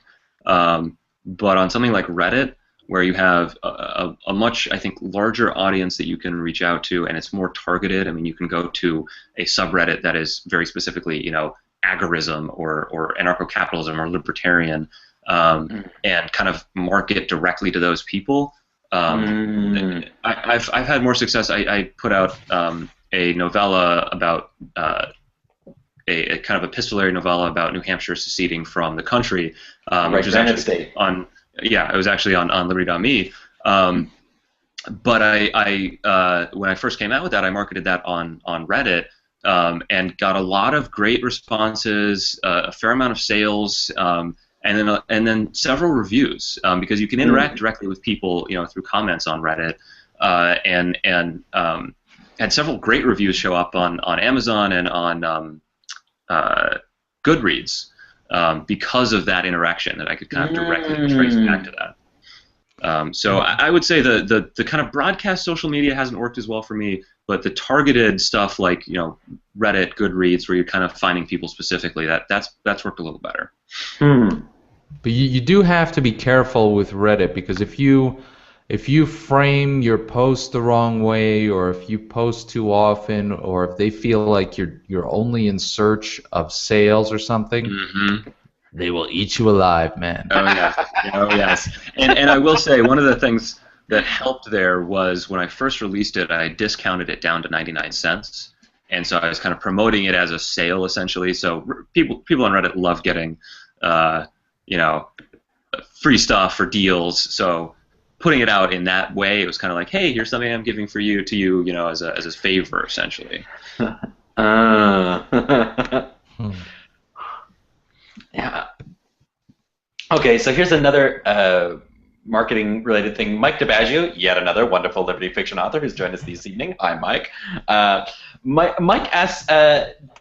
but on something like Reddit, where you have a much, I think, larger audience that you can reach out to, and it's more targeted. I mean, you can go to a subreddit that is very specifically, agorism or anarcho-capitalism or libertarian, and kind of market directly to those people. I've had more success. I put out a novella about a kind of epistolary novella about New Hampshire seceding from the country, which is actually on. Yeah, it was actually on Liberty.me. But when I first came out with that, I marketed that on Reddit, and got a lot of great responses, a fair amount of sales, and then several reviews, because you can interact directly with people, through comments on Reddit, and had several great reviews show up on Amazon and on Goodreads. Because of that interaction, that I could kind of directly trace back to that. So I would say the kind of broadcast social media hasn't worked as well for me, but the targeted stuff like Reddit, Goodreads, where you're kind of finding people specifically, that's worked a little better. But you do have to be careful with Reddit, because if you frame your post the wrong way, or if you post too often, or if they feel like you're only in search of sales or something, they will eat you alive, man. Oh yes, oh yes. And I will say, one of the things that helped there was when I first released it, I discounted it down to 99 cents, and so I was kind of promoting it as a sale essentially. So people on Reddit love getting free stuff for deals. So putting it out in that way, it was kind of like, hey, here's something I'm giving to you, as a favor, essentially. Yeah. Okay, so here's another marketing-related thing. Mike DiBaggio, yet another wonderful Liberty fiction author who's joined us this evening. Hi, Mike. Mike asks,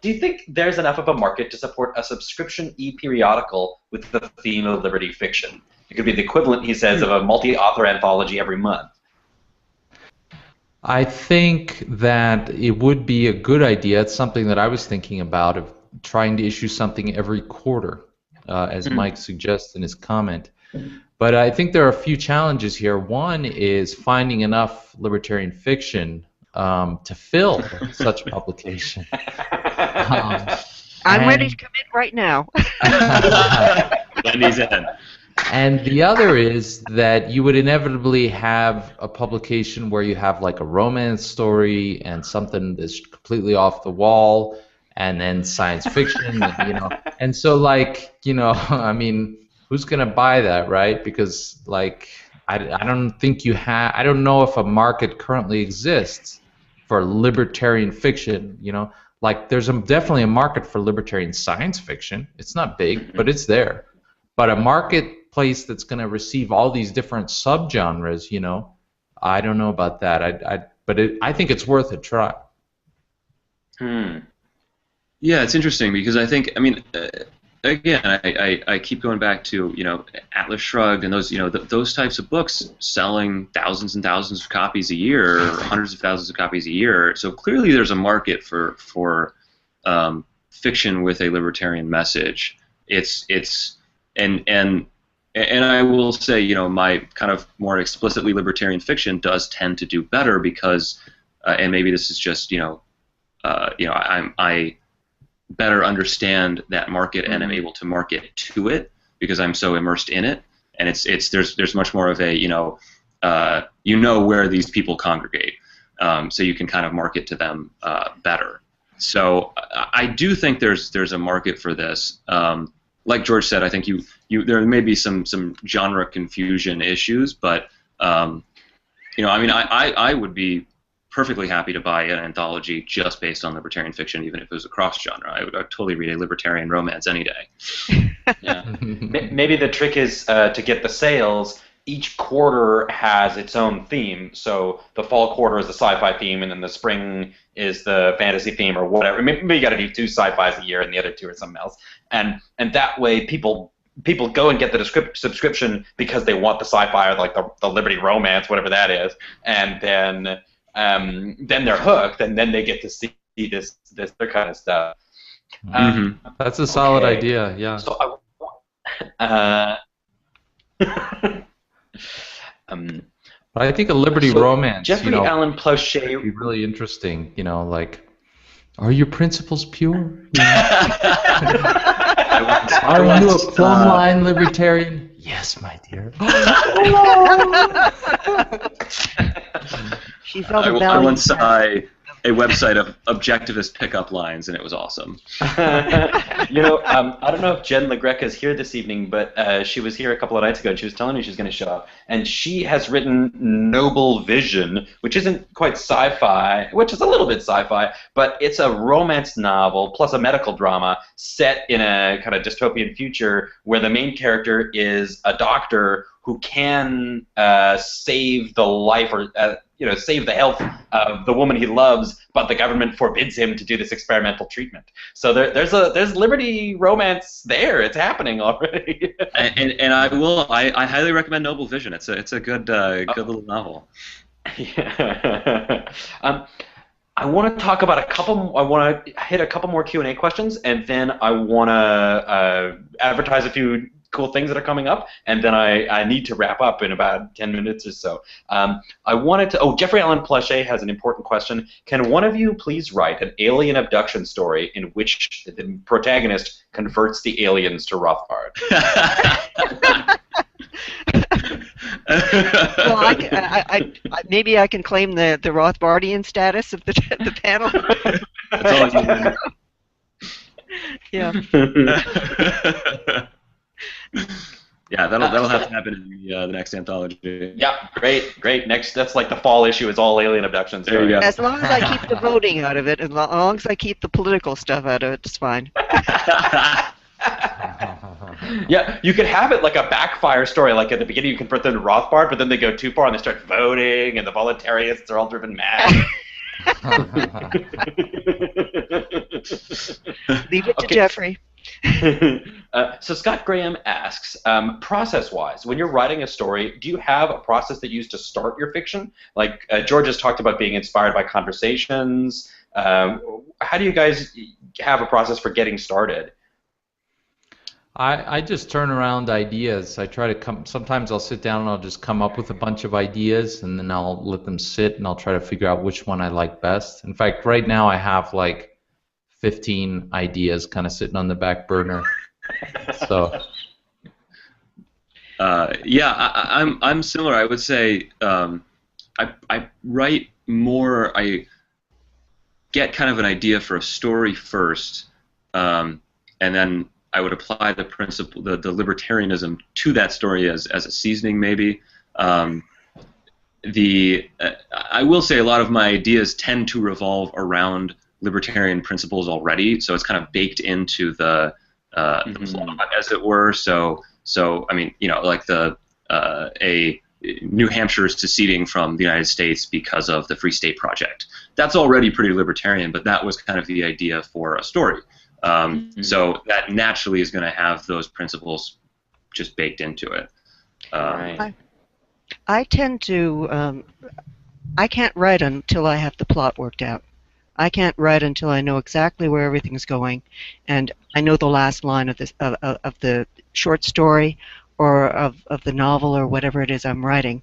do you think there's enough of a market to support a subscription e-periodical with the theme of Liberty fiction? It could be the equivalent, he says, of a multi-author anthology every month. I think that it would be a good idea. It's something that I was thinking about, of trying to issue something every quarter, as Mike suggests in his comment. But I think there are a few challenges here. One is finding enough libertarian fiction to fill such a publication. I'm ready to commit right now. Wendy's in. And the other is that you would inevitably have a publication where you have like a romance story and something that's completely off the wall, and then science fiction, and so I mean, who's gonna buy that, right? Because I don't think I don't know if a market currently exists for libertarian fiction. There's definitely a market for libertarian science fiction. It's not big, but it's there. But a marketplace that's going to receive all these different subgenres, I don't know about that. I think it's worth a try. Yeah, it's interesting because I think, again, I keep going back to Atlas Shrugged and those those types of books selling thousands and thousands of copies a year, or hundreds of thousands of copies a year. So clearly, there's a market for fiction with a libertarian message. And I will say, my kind of more explicitly libertarian fiction does tend to do better because, and maybe this is just I better understand that market and am able to market to it because I'm so immersed in it, and there's much more of a where these people congregate, so you can kind of market to them better. So I do think there's a market for this. Like George said, I think there may be some genre confusion issues, but I would be perfectly happy to buy an anthology just based on libertarian fiction, even if it was a cross-genre. I'd totally read a libertarian romance any day. Yeah. Maybe the trick is to get the sales. Each quarter has its own theme. So the fall quarter is the sci-fi theme, and then the spring is the fantasy theme, or whatever. Maybe you got to do 2 sci-fis a year, and the other 2 are something else. And that way, people go and get the subscription because they want the sci-fi, or like the Liberty romance, whatever that is, and then they're hooked, and then they get to see this other kind of stuff. That's a solid idea. Yeah. So But I think a Liberty romance, Jeffrey Allen Plauchet, would be really interesting. Like, are your principles pure? Are you a plumb line libertarian? Yes, my dear. She felt I once saw a website of objectivist pickup lines, and it was awesome. I don't know if Jen LaGreca is here this evening, but she was here a couple of nights ago, and she was telling me she's going to show up. And she has written Noble Vision, which isn't quite sci-fi, which is a little bit sci-fi, but it's a romance novel plus a medical drama set in a kind of dystopian future where the main character is a doctor who can save the life or save the health of the woman he loves, but the government forbids him to do this experimental treatment. So there's liberty romance there. It's happening already. and I highly recommend Noble Vision. It's a good little novel. Yeah. I want to talk about I want to hit a couple more Q&A questions, and then I want to advertise a few cool things that are coming up, and then I need to wrap up in about 10 minutes or so. I wanted to. Jeffrey Allen Plauchet has an important question. Can one of you please write an alien abduction story in which the protagonist converts the aliens to Rothbard? Well, maybe I can claim the Rothbardian status of the panel. That's all you need. Yeah. Yeah, that'll have to happen in the next anthology. Yeah, great. Next, that's like the fall issue is all alien abductions. There you go. As long as I keep the voting out of it, as long as I keep the political stuff out of it, it's fine. Yeah, you could have it like a backfire story. Like at the beginning, you convert them to Rothbard, but then they go too far and they start voting, and the voluntarists are all driven mad. Leave it to Jeffrey. So Scott Graham asks, process-wise, when you're writing a story, do you have a process that you use to start your fiction? Like George has talked about being inspired by conversations. How do you guys have a process for getting started? I just turn around ideas. I try to sometimes I'll sit down and I'll just come up with a bunch of ideas, and then I'll let them sit and I'll try to figure out which one I like best. In fact, right now I have like 15 ideas kind of sitting on the back burner. So I'm similar. I would say I write more. I get kind of an idea for a story first, and then I would apply the principle, the libertarianism to that story as a seasoning, maybe. I will say a lot of my ideas tend to revolve around libertarian principles already, so it's kind of baked into the plot, as it were. So I mean, like a New Hampshire is seceding from the United States because of the Free State Project. That's already pretty libertarian, but that was kind of the idea for a story. So that naturally is going to have those principles just baked into it. Right. I tend to. I can't write until I have the plot worked out. I can't write until I know exactly where everything's going, and I know the last line of the short story, or of the novel, or whatever it is I'm writing.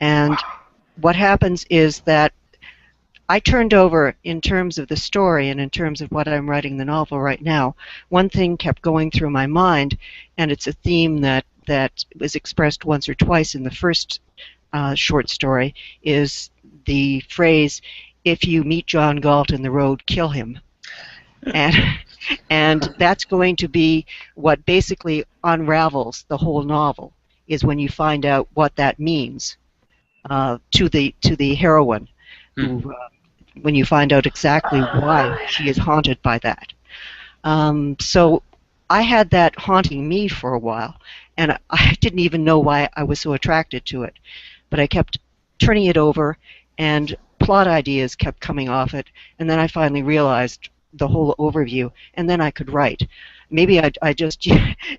And what happens is that I turned over, in terms of the story and in terms of what I'm writing the novel right now, one thing kept going through my mind, and it's a theme that was expressed once or twice in the first short story, is the phrase, "If you meet John Galt in the road, kill him." And that's going to be what basically unravels the whole novel, is when you find out what that means to the heroine. who when you find out exactly why she is haunted by that. So I had that haunting me for a while, and I didn't even know why I was so attracted to it. But I kept turning it over, and plot ideas kept coming off it, and then I finally realized the whole overview, and then I could write. Maybe I just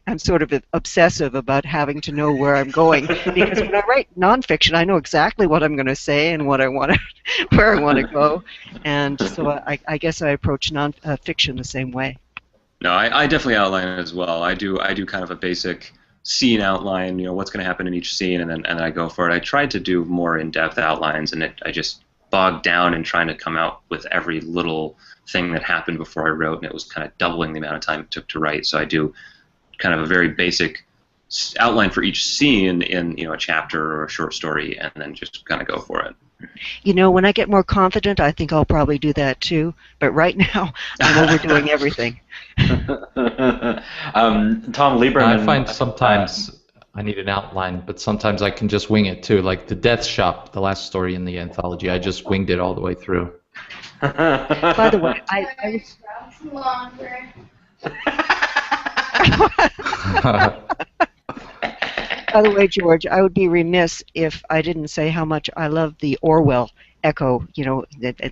I'm sort of obsessive about having to know where I'm going, because when I write nonfiction, I know exactly what I'm going to say and what I want to, where I want to go, and so I guess I approach nonfiction the same way. No, I definitely outline it as well. I do kind of a basic scene outline, what's going to happen in each scene, and then I go for it. I tried to do more in-depth outlines, and I just bogged down in trying to come out with every little thing that happened before I wrote, and it was kind of doubling the amount of time it took to write. So I do kind of a very basic outline for each scene in a chapter or a short story, and then just kind of go for it. When I get more confident, I think I'll probably do that too. But right now, I'm overdoing everything. Tom Lieberman. I find sometimes I need an outline, but sometimes I can just wing it too. Like the Death Shop, the last story in the anthology, I just winged it all the way through. By the way, I By the way, George, I would be remiss if I didn't say how much I love the Orwell echo, the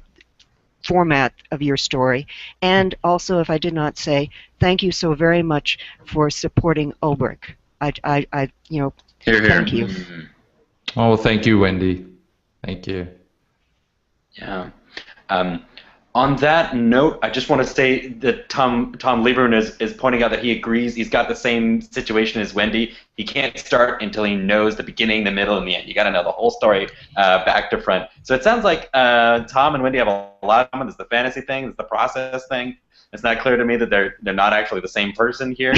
format of your story, and also if I did not say thank you so very much for supporting Ulbrich. Here. Thank you. Oh, well, thank you, Wendy. Thank you. Yeah. On that note, I just want to say that Tom Lieberman is pointing out that he agrees. He's got the same situation as Wendy. He can't start until he knows the beginning, the middle, and the end. You got to know the whole story back to front. So it sounds like Tom and Wendy have a lot in common. There's the fantasy thing, there's the process thing. It's not clear to me that they're not actually the same person here.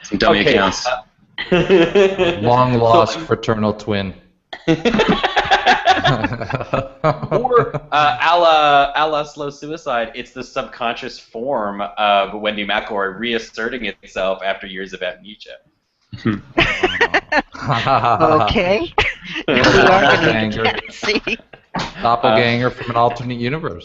Some dummy accounts. Long lost fraternal twin. Or a la Slow Suicide, it's the subconscious form of Wendy McElroy reasserting itself after years of amnesia. Okay. We are going to see. Doppelganger from an alternate universe.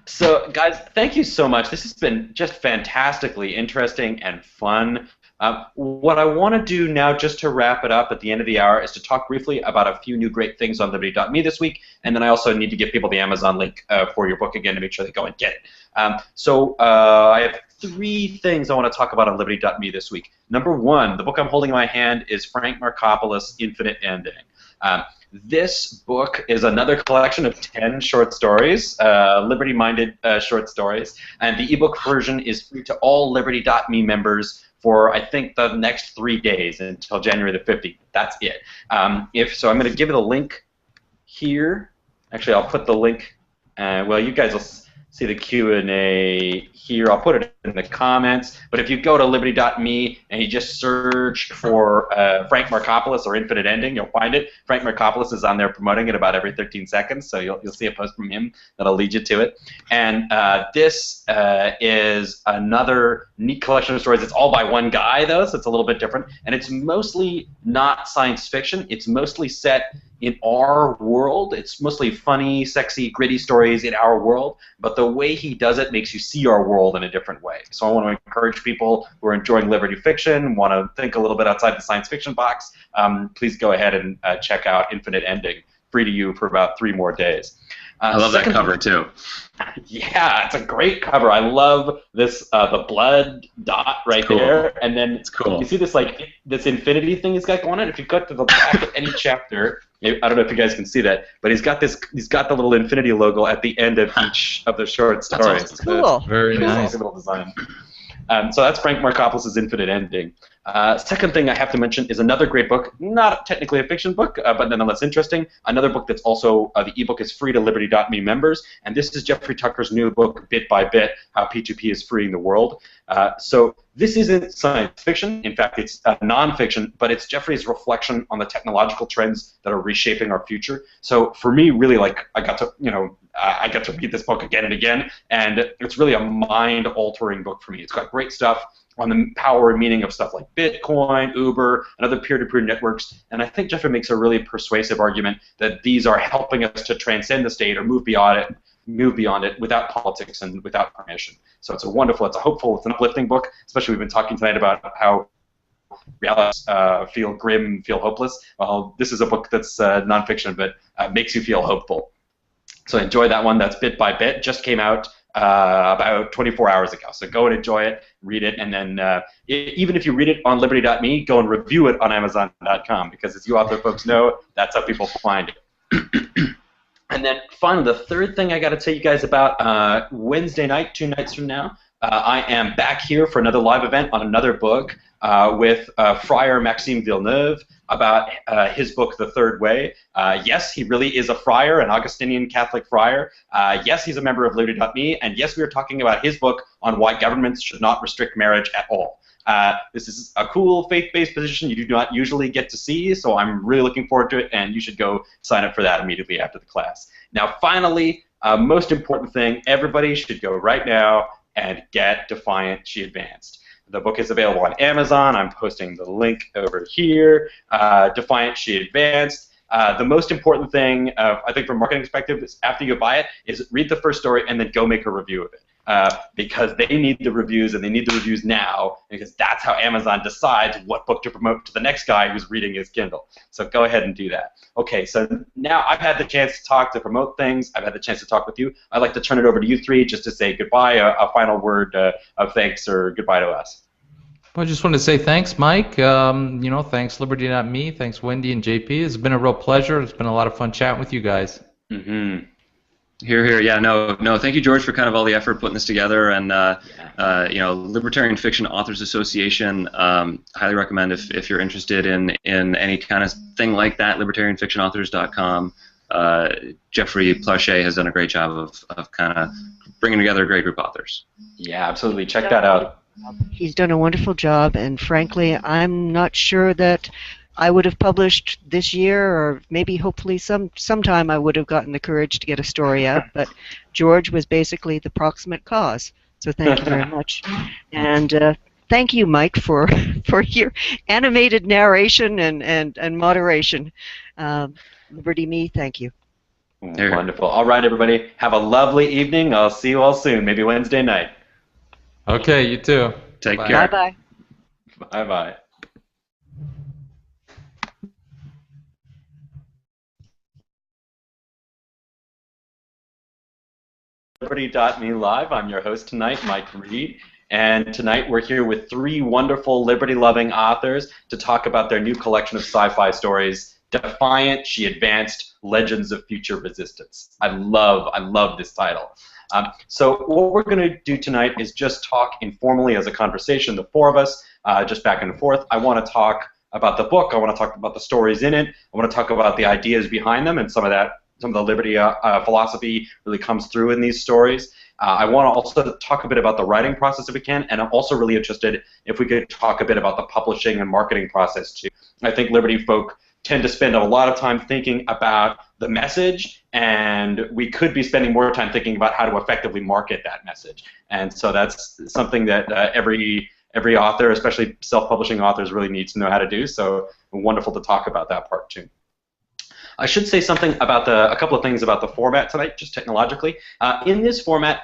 So, guys, thank you so much. This has been just fantastically interesting and fun. What I want to do now, just to wrap it up at the end of the hour, is to talk briefly about a few new great things on Liberty.me this week, and then I also need to give people the Amazon link for your book again to make sure they go and get it. So I have 3 things I want to talk about on Liberty.me this week. Number 1, the book I'm holding in my hand is Frank Markopoulos' Infinite Ending. This book is another collection of 10 short stories, Liberty-minded short stories, and the ebook version is free to all Liberty.me members for, I think, the next 3 days until January the 15th. That's it. So I'm going to give it a link here. Actually, I'll put the link. Well, you guys will see the Q&A here. I'll put it in the comments. But if you go to liberty.me and you just search for Frank Markopoulos or Infinite Ending, you'll find it. Frank Markopoulos is on there promoting it about every 13 seconds, so you'll see a post from him that'll lead you to it. And this is another neat collection of stories. It's all by one guy, though, so it's a little bit different. And it's mostly not science fiction. It's mostly set in our world. It's mostly funny, sexy, gritty stories in our world, but the way he does it makes you see our world in a different way. So I want to encourage people who are enjoying Liberty fiction, want to think a little bit outside the science fiction box, please go ahead and check out Infinite Ending, free to you for about 3 more days. I love that cover, too. Yeah, it's a great cover. I love this, the blood dot right there, and then it's cool. You see this this infinity thing he's got going on. If you go to the back of any chapter, I don't know if you guys can see that, but he's got the little infinity logo at the end of each of the short stories. That's cool. Very nice. Little design. So that's Frank Markopoulos' Infinite Ending. Second thing I have to mention is another great book, not technically a fiction book, but nonetheless interesting. Another book that's also, the ebook is free to Liberty.me members, and this is Jeffrey Tucker's new book, Bit by Bit, How P2P is Freeing the World. So this isn't science fiction. In fact, it's nonfiction, but it's Jeffrey's reflection on the technological trends that are reshaping our future. So for me, really, I got to, I got to read this book again and again, and it's really a mind-altering book for me. It's got great stuff on the power and meaning of stuff like Bitcoin, Uber, and other peer-to-peer networks. And I think Jeffrey makes a really persuasive argument that these are helping us to transcend the state or move beyond it without politics and without permission. So it's a wonderful, it's a hopeful, it's an uplifting book, especially we've been talking tonight about how realities feel grim, feel hopeless. Well, this is a book that's nonfiction, but makes you feel hopeful. So enjoy that one. That's Bit by Bit. Just came out about 24 hours ago. So go and enjoy it, read it, and then even if you read it on liberty.me, go and review it on amazon.com, because as you author folks know, that's how people find it. And then finally, the third thing I got to tell you guys about, Wednesday night, 2 nights from now, I am back here for another live event on another book with Friar Maxime Villeneuve about his book, The Third Way. Yes, he really is a friar, an Augustinian Catholic friar. Yes, he's a member of Liberty.me, and yes, we are talking about his book on why governments should not restrict marriage at all. This is a cool faith-based position you do not usually get to see, so I'm really looking forward to it, and you should go sign up for that immediately after the class. Now, finally, most important thing, everybody should go right now and get Defiant, She Advanced. The book is available on Amazon. I'm posting the link over here. Defiant, She Advanced. The most important thing, I think, from a marketing perspective, is after you buy it, is read the first story and then go make a review of it. Because they need the reviews, and they need the reviews now, because that's how Amazon decides what book to promote to the next guy who's reading his Kindle. So go ahead and do that. Okay, so now I've had the chance to talk, to promote things. I've had the chance to talk with you. I'd like to turn it over to you three just to say goodbye, a final word of thanks or goodbye to us. Well, I just want to say thanks, Mike. Thanks Liberty.me, thanks Wendy and JP. It's been a real pleasure. It's been a lot of fun chatting with you guys. Mm-hmm. Here. Yeah, no. Thank you, George, for kind of all the effort putting this together. And Libertarian Fiction Authors Association. Highly recommend if you're interested in any kind of thing like that. Libertarianfictionauthors.com. Jeffrey Plachet has done a great job of kind of bringing together a great group of authors. Yeah, absolutely. Check that out. He's done a wonderful job, and frankly, I'm not sure that I would have published this year, or maybe hopefully sometime I would have gotten the courage to get a story out, but George was basically the proximate cause. So thank you very much. And thank you, Mike, for your animated narration and moderation. Liberty Me, thank you. Wonderful. All right, everybody. Have a lovely evening. I'll see you all soon, maybe Wednesday night. Okay, you too. Take care. Bye-bye. Bye-bye. Liberty.me Live. I'm your host tonight, Mike Reed, and tonight we're here with three wonderful liberty-loving authors to talk about their new collection of sci-fi stories, Defiant, She Advanced, Legends of Future Resistance. I love this title. So what we're going to do tonight is just talk informally as a conversation, the four of us, just back and forth. I want to talk about the book. I want to talk about the stories in it. I want to talk about the ideas behind them, and some of the liberty philosophy really comes through in these stories. I want to also talk a bit about the writing process if we can, and I'm also really interested if we could talk a bit about the publishing and marketing process too. I think liberty folk tend to spend a lot of time thinking about the message, and we could be spending more time thinking about how to effectively market that message. And so that's something that every author, especially self-publishing authors, really needs to know how to do. So wonderful to talk about that part too. I should say something about a couple of things about the format tonight, just technologically. In this format,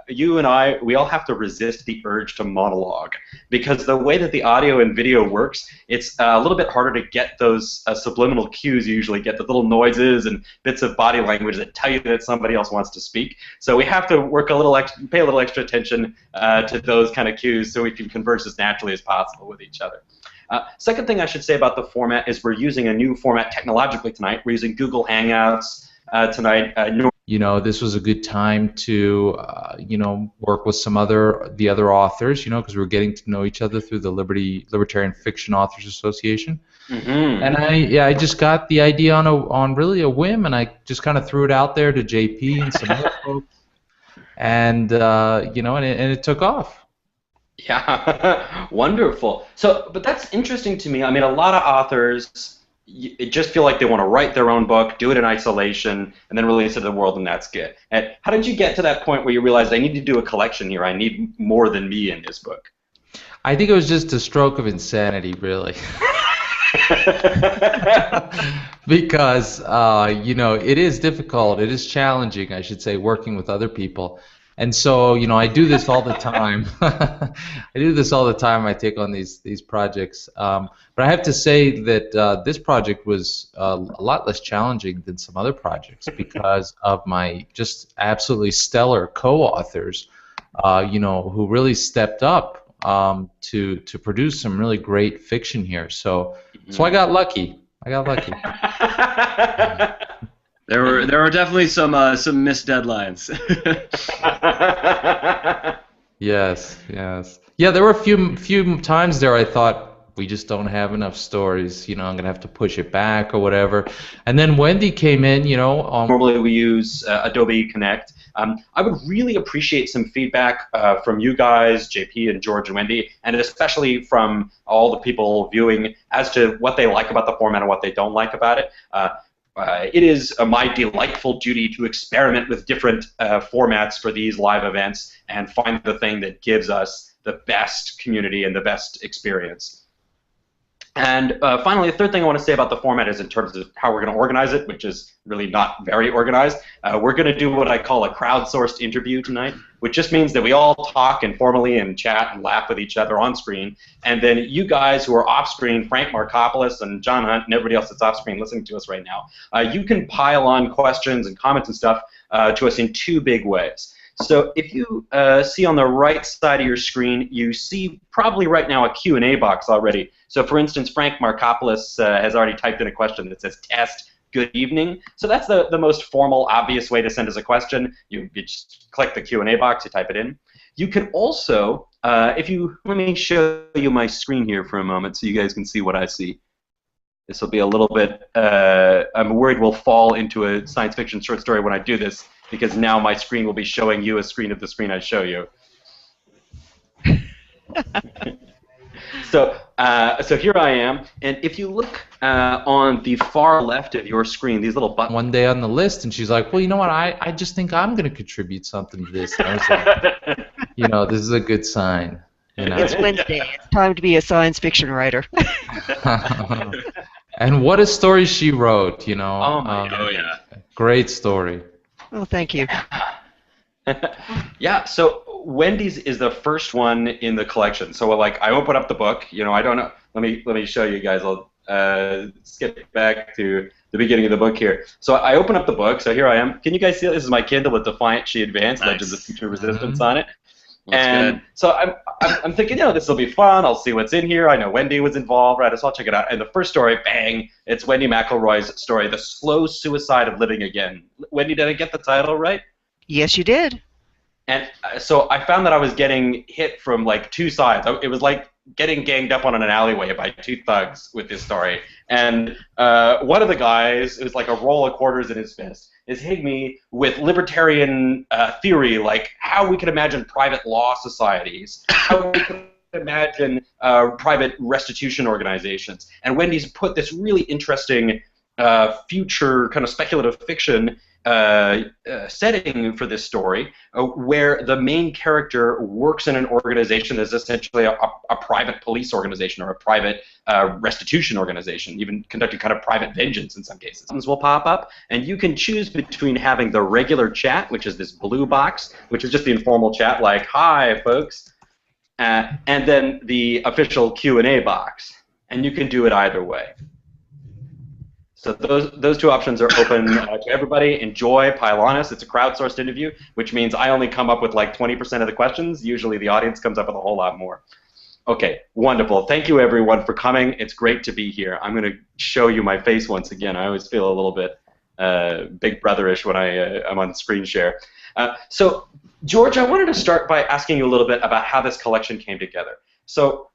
you and I, we all have to resist the urge to monologue, because the way that the audio and video works, it's a little bit harder to get those subliminal cues you usually get, the little noises and bits of body language that tell you that somebody else wants to speak. So we have to work a little pay a little extra attention to those kind of cues so we can converse as naturally as possible with each other. Second thing I should say about the format is we're using a new format technologically tonight. We're using Google Hangouts tonight. This was a good time to, work with the other authors, because we're getting to know each other through the Libertarian Fiction Authors Association. Mm-hmm. And I just got the idea on really a whim, and I just kind of threw it out there to JP and some other folks, and it took off. Yeah, wonderful. So, but that's interesting to me. I mean, a lot of authors it just feel like they want to write their own book, do it in isolation, and then release it to the world, and that's good. And how did you get to that point where you realized I need to do a collection here? I need more than me in this book. I think it was just a stroke of insanity, really. Because you know, it is difficult, it is challenging, I should say, working with other people. And so, you know, I do this all the time. I do this all the time. I take on these projects. But I have to say that this project was a lot less challenging than some other projects because of my just absolutely stellar co-authors, you know, who really stepped up to produce some really great fiction here. So I got lucky. I got lucky. There were definitely some missed deadlines. Yes. Yeah, there were a few times there I thought we just don't have enough stories. You know, I'm gonna have to push it back or whatever. And then Wendy came in. You know, normally we use Adobe Connect. I would really appreciate some feedback from you guys, JP and George and Wendy, and especially from all the people viewing as to what they like about the format and what they don't like about it. It is my delightful duty to experiment with different formats for these live events and find the thing that gives us the best community and the best experience. And finally, the third thing I want to say about the format is in terms of how we're going to organize it, which is really not very organized. We're going to do what I call a crowdsourced interview tonight, which just means that we all talk informally and chat and laugh with each other on screen. And then you guys who are off screen, Frank Markopoulos and John Hunt and everybody else that's off screen listening to us right now, you can pile on questions and comments and stuff to us in two big ways. So if you see on the right side of your screen, you see probably right now a Q&A box already. So for instance, Frank Markopoulos has already typed in a question that says, "Test, good evening." So that's the most formal, obvious way to send us a question. You just click the Q&A box, you type it in. You can also, let me show you my screen here for a moment so you guys can see what I see. This will be a little bit, I'm worried we'll fall into a science fiction short story when I do this, because now my screen will be showing you a screen of the screen I show you. So here I am, and if you look on the far left of your screen, these little buttons. One day on the list, and she's like, "Well, you know what? I just think I'm going to contribute something to this." And I was like, you know, this is a good sign. You know? It's Wednesday. It's time to be a science fiction writer. And what a story she wrote, you know. Oh my God. Oh yeah. Great story. Oh, thank you. Yeah, so Wendy's is the first one in the collection. So like I open up the book, you know, I don't know. Let me show you guys. I'll skip back to the beginning of the book here. So I open up the book. So here I am. Can you guys see it? This is my Kindle with Defiant, She Advanced, Nice. Legends of Future Resistance on it. That's And good. so I'm thinking, you know, this will be fun. I'll see what's in here. I know Wendy was involved, right? So I'll check it out. And the first story, bang, it's Wendy McElroy's story, The Slow Suicide of Living Again. Wendy, did I get the title right? Yes, you did. And so I found that I was getting hit from like two sides. It was like getting ganged up on in an alleyway by two thugs with this story. And one of the guys, who's like a roll of quarters in his fist, is hitting me with libertarian theory, like how we could imagine private law societies, how we could imagine private restitution organizations. And Wendy's put this really interesting future kind of speculative fiction setting for this story, where the main character works in an organization that is essentially a private police organization or a private restitution organization, even conducting kind of private vengeance in some cases. Things will pop up, and you can choose between having the regular chat, which is this blue box, which is just the informal chat, like "Hi, folks," and then the official Q&A box, and you can do it either way. So those two options are open to everybody. Enjoy, pile on us. It's a crowdsourced interview, which means I only come up with like 20% of the questions. Usually the audience comes up with a whole lot more. Okay, wonderful. Thank you everyone for coming. It's great to be here. I'm going to show you my face once again. I always feel a little bit big brotherish when I'm on screen share. So George, I wanted to start by asking you a little bit about how this collection came together. So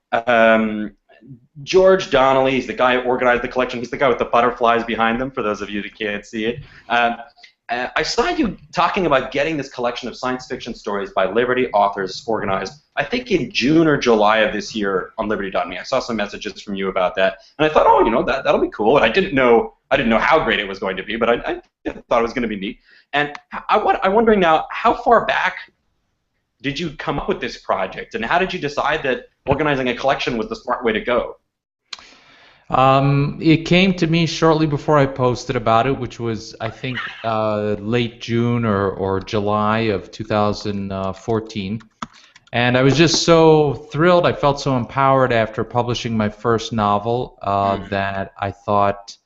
George Donnelly, he's the guy who organized the collection. He's the guy with the butterflies behind them, for those of you that can't see it. I saw you talking about getting this collection of science fiction stories by Liberty authors organized I think in June or July of this year on Liberty.me. I saw some messages from you about that, and I thought, oh, you know, that'll be cool. And I didn't know how great it was going to be, but I thought it was going to be neat. And I'm wondering now, how far back did you come up with this project, and how did you decide that organizing a collection was the smart way to go? It came to me shortly before I posted about it, which was, I think, late June or July of 2014. And I was just so thrilled. I felt so empowered after publishing my first novel that I thought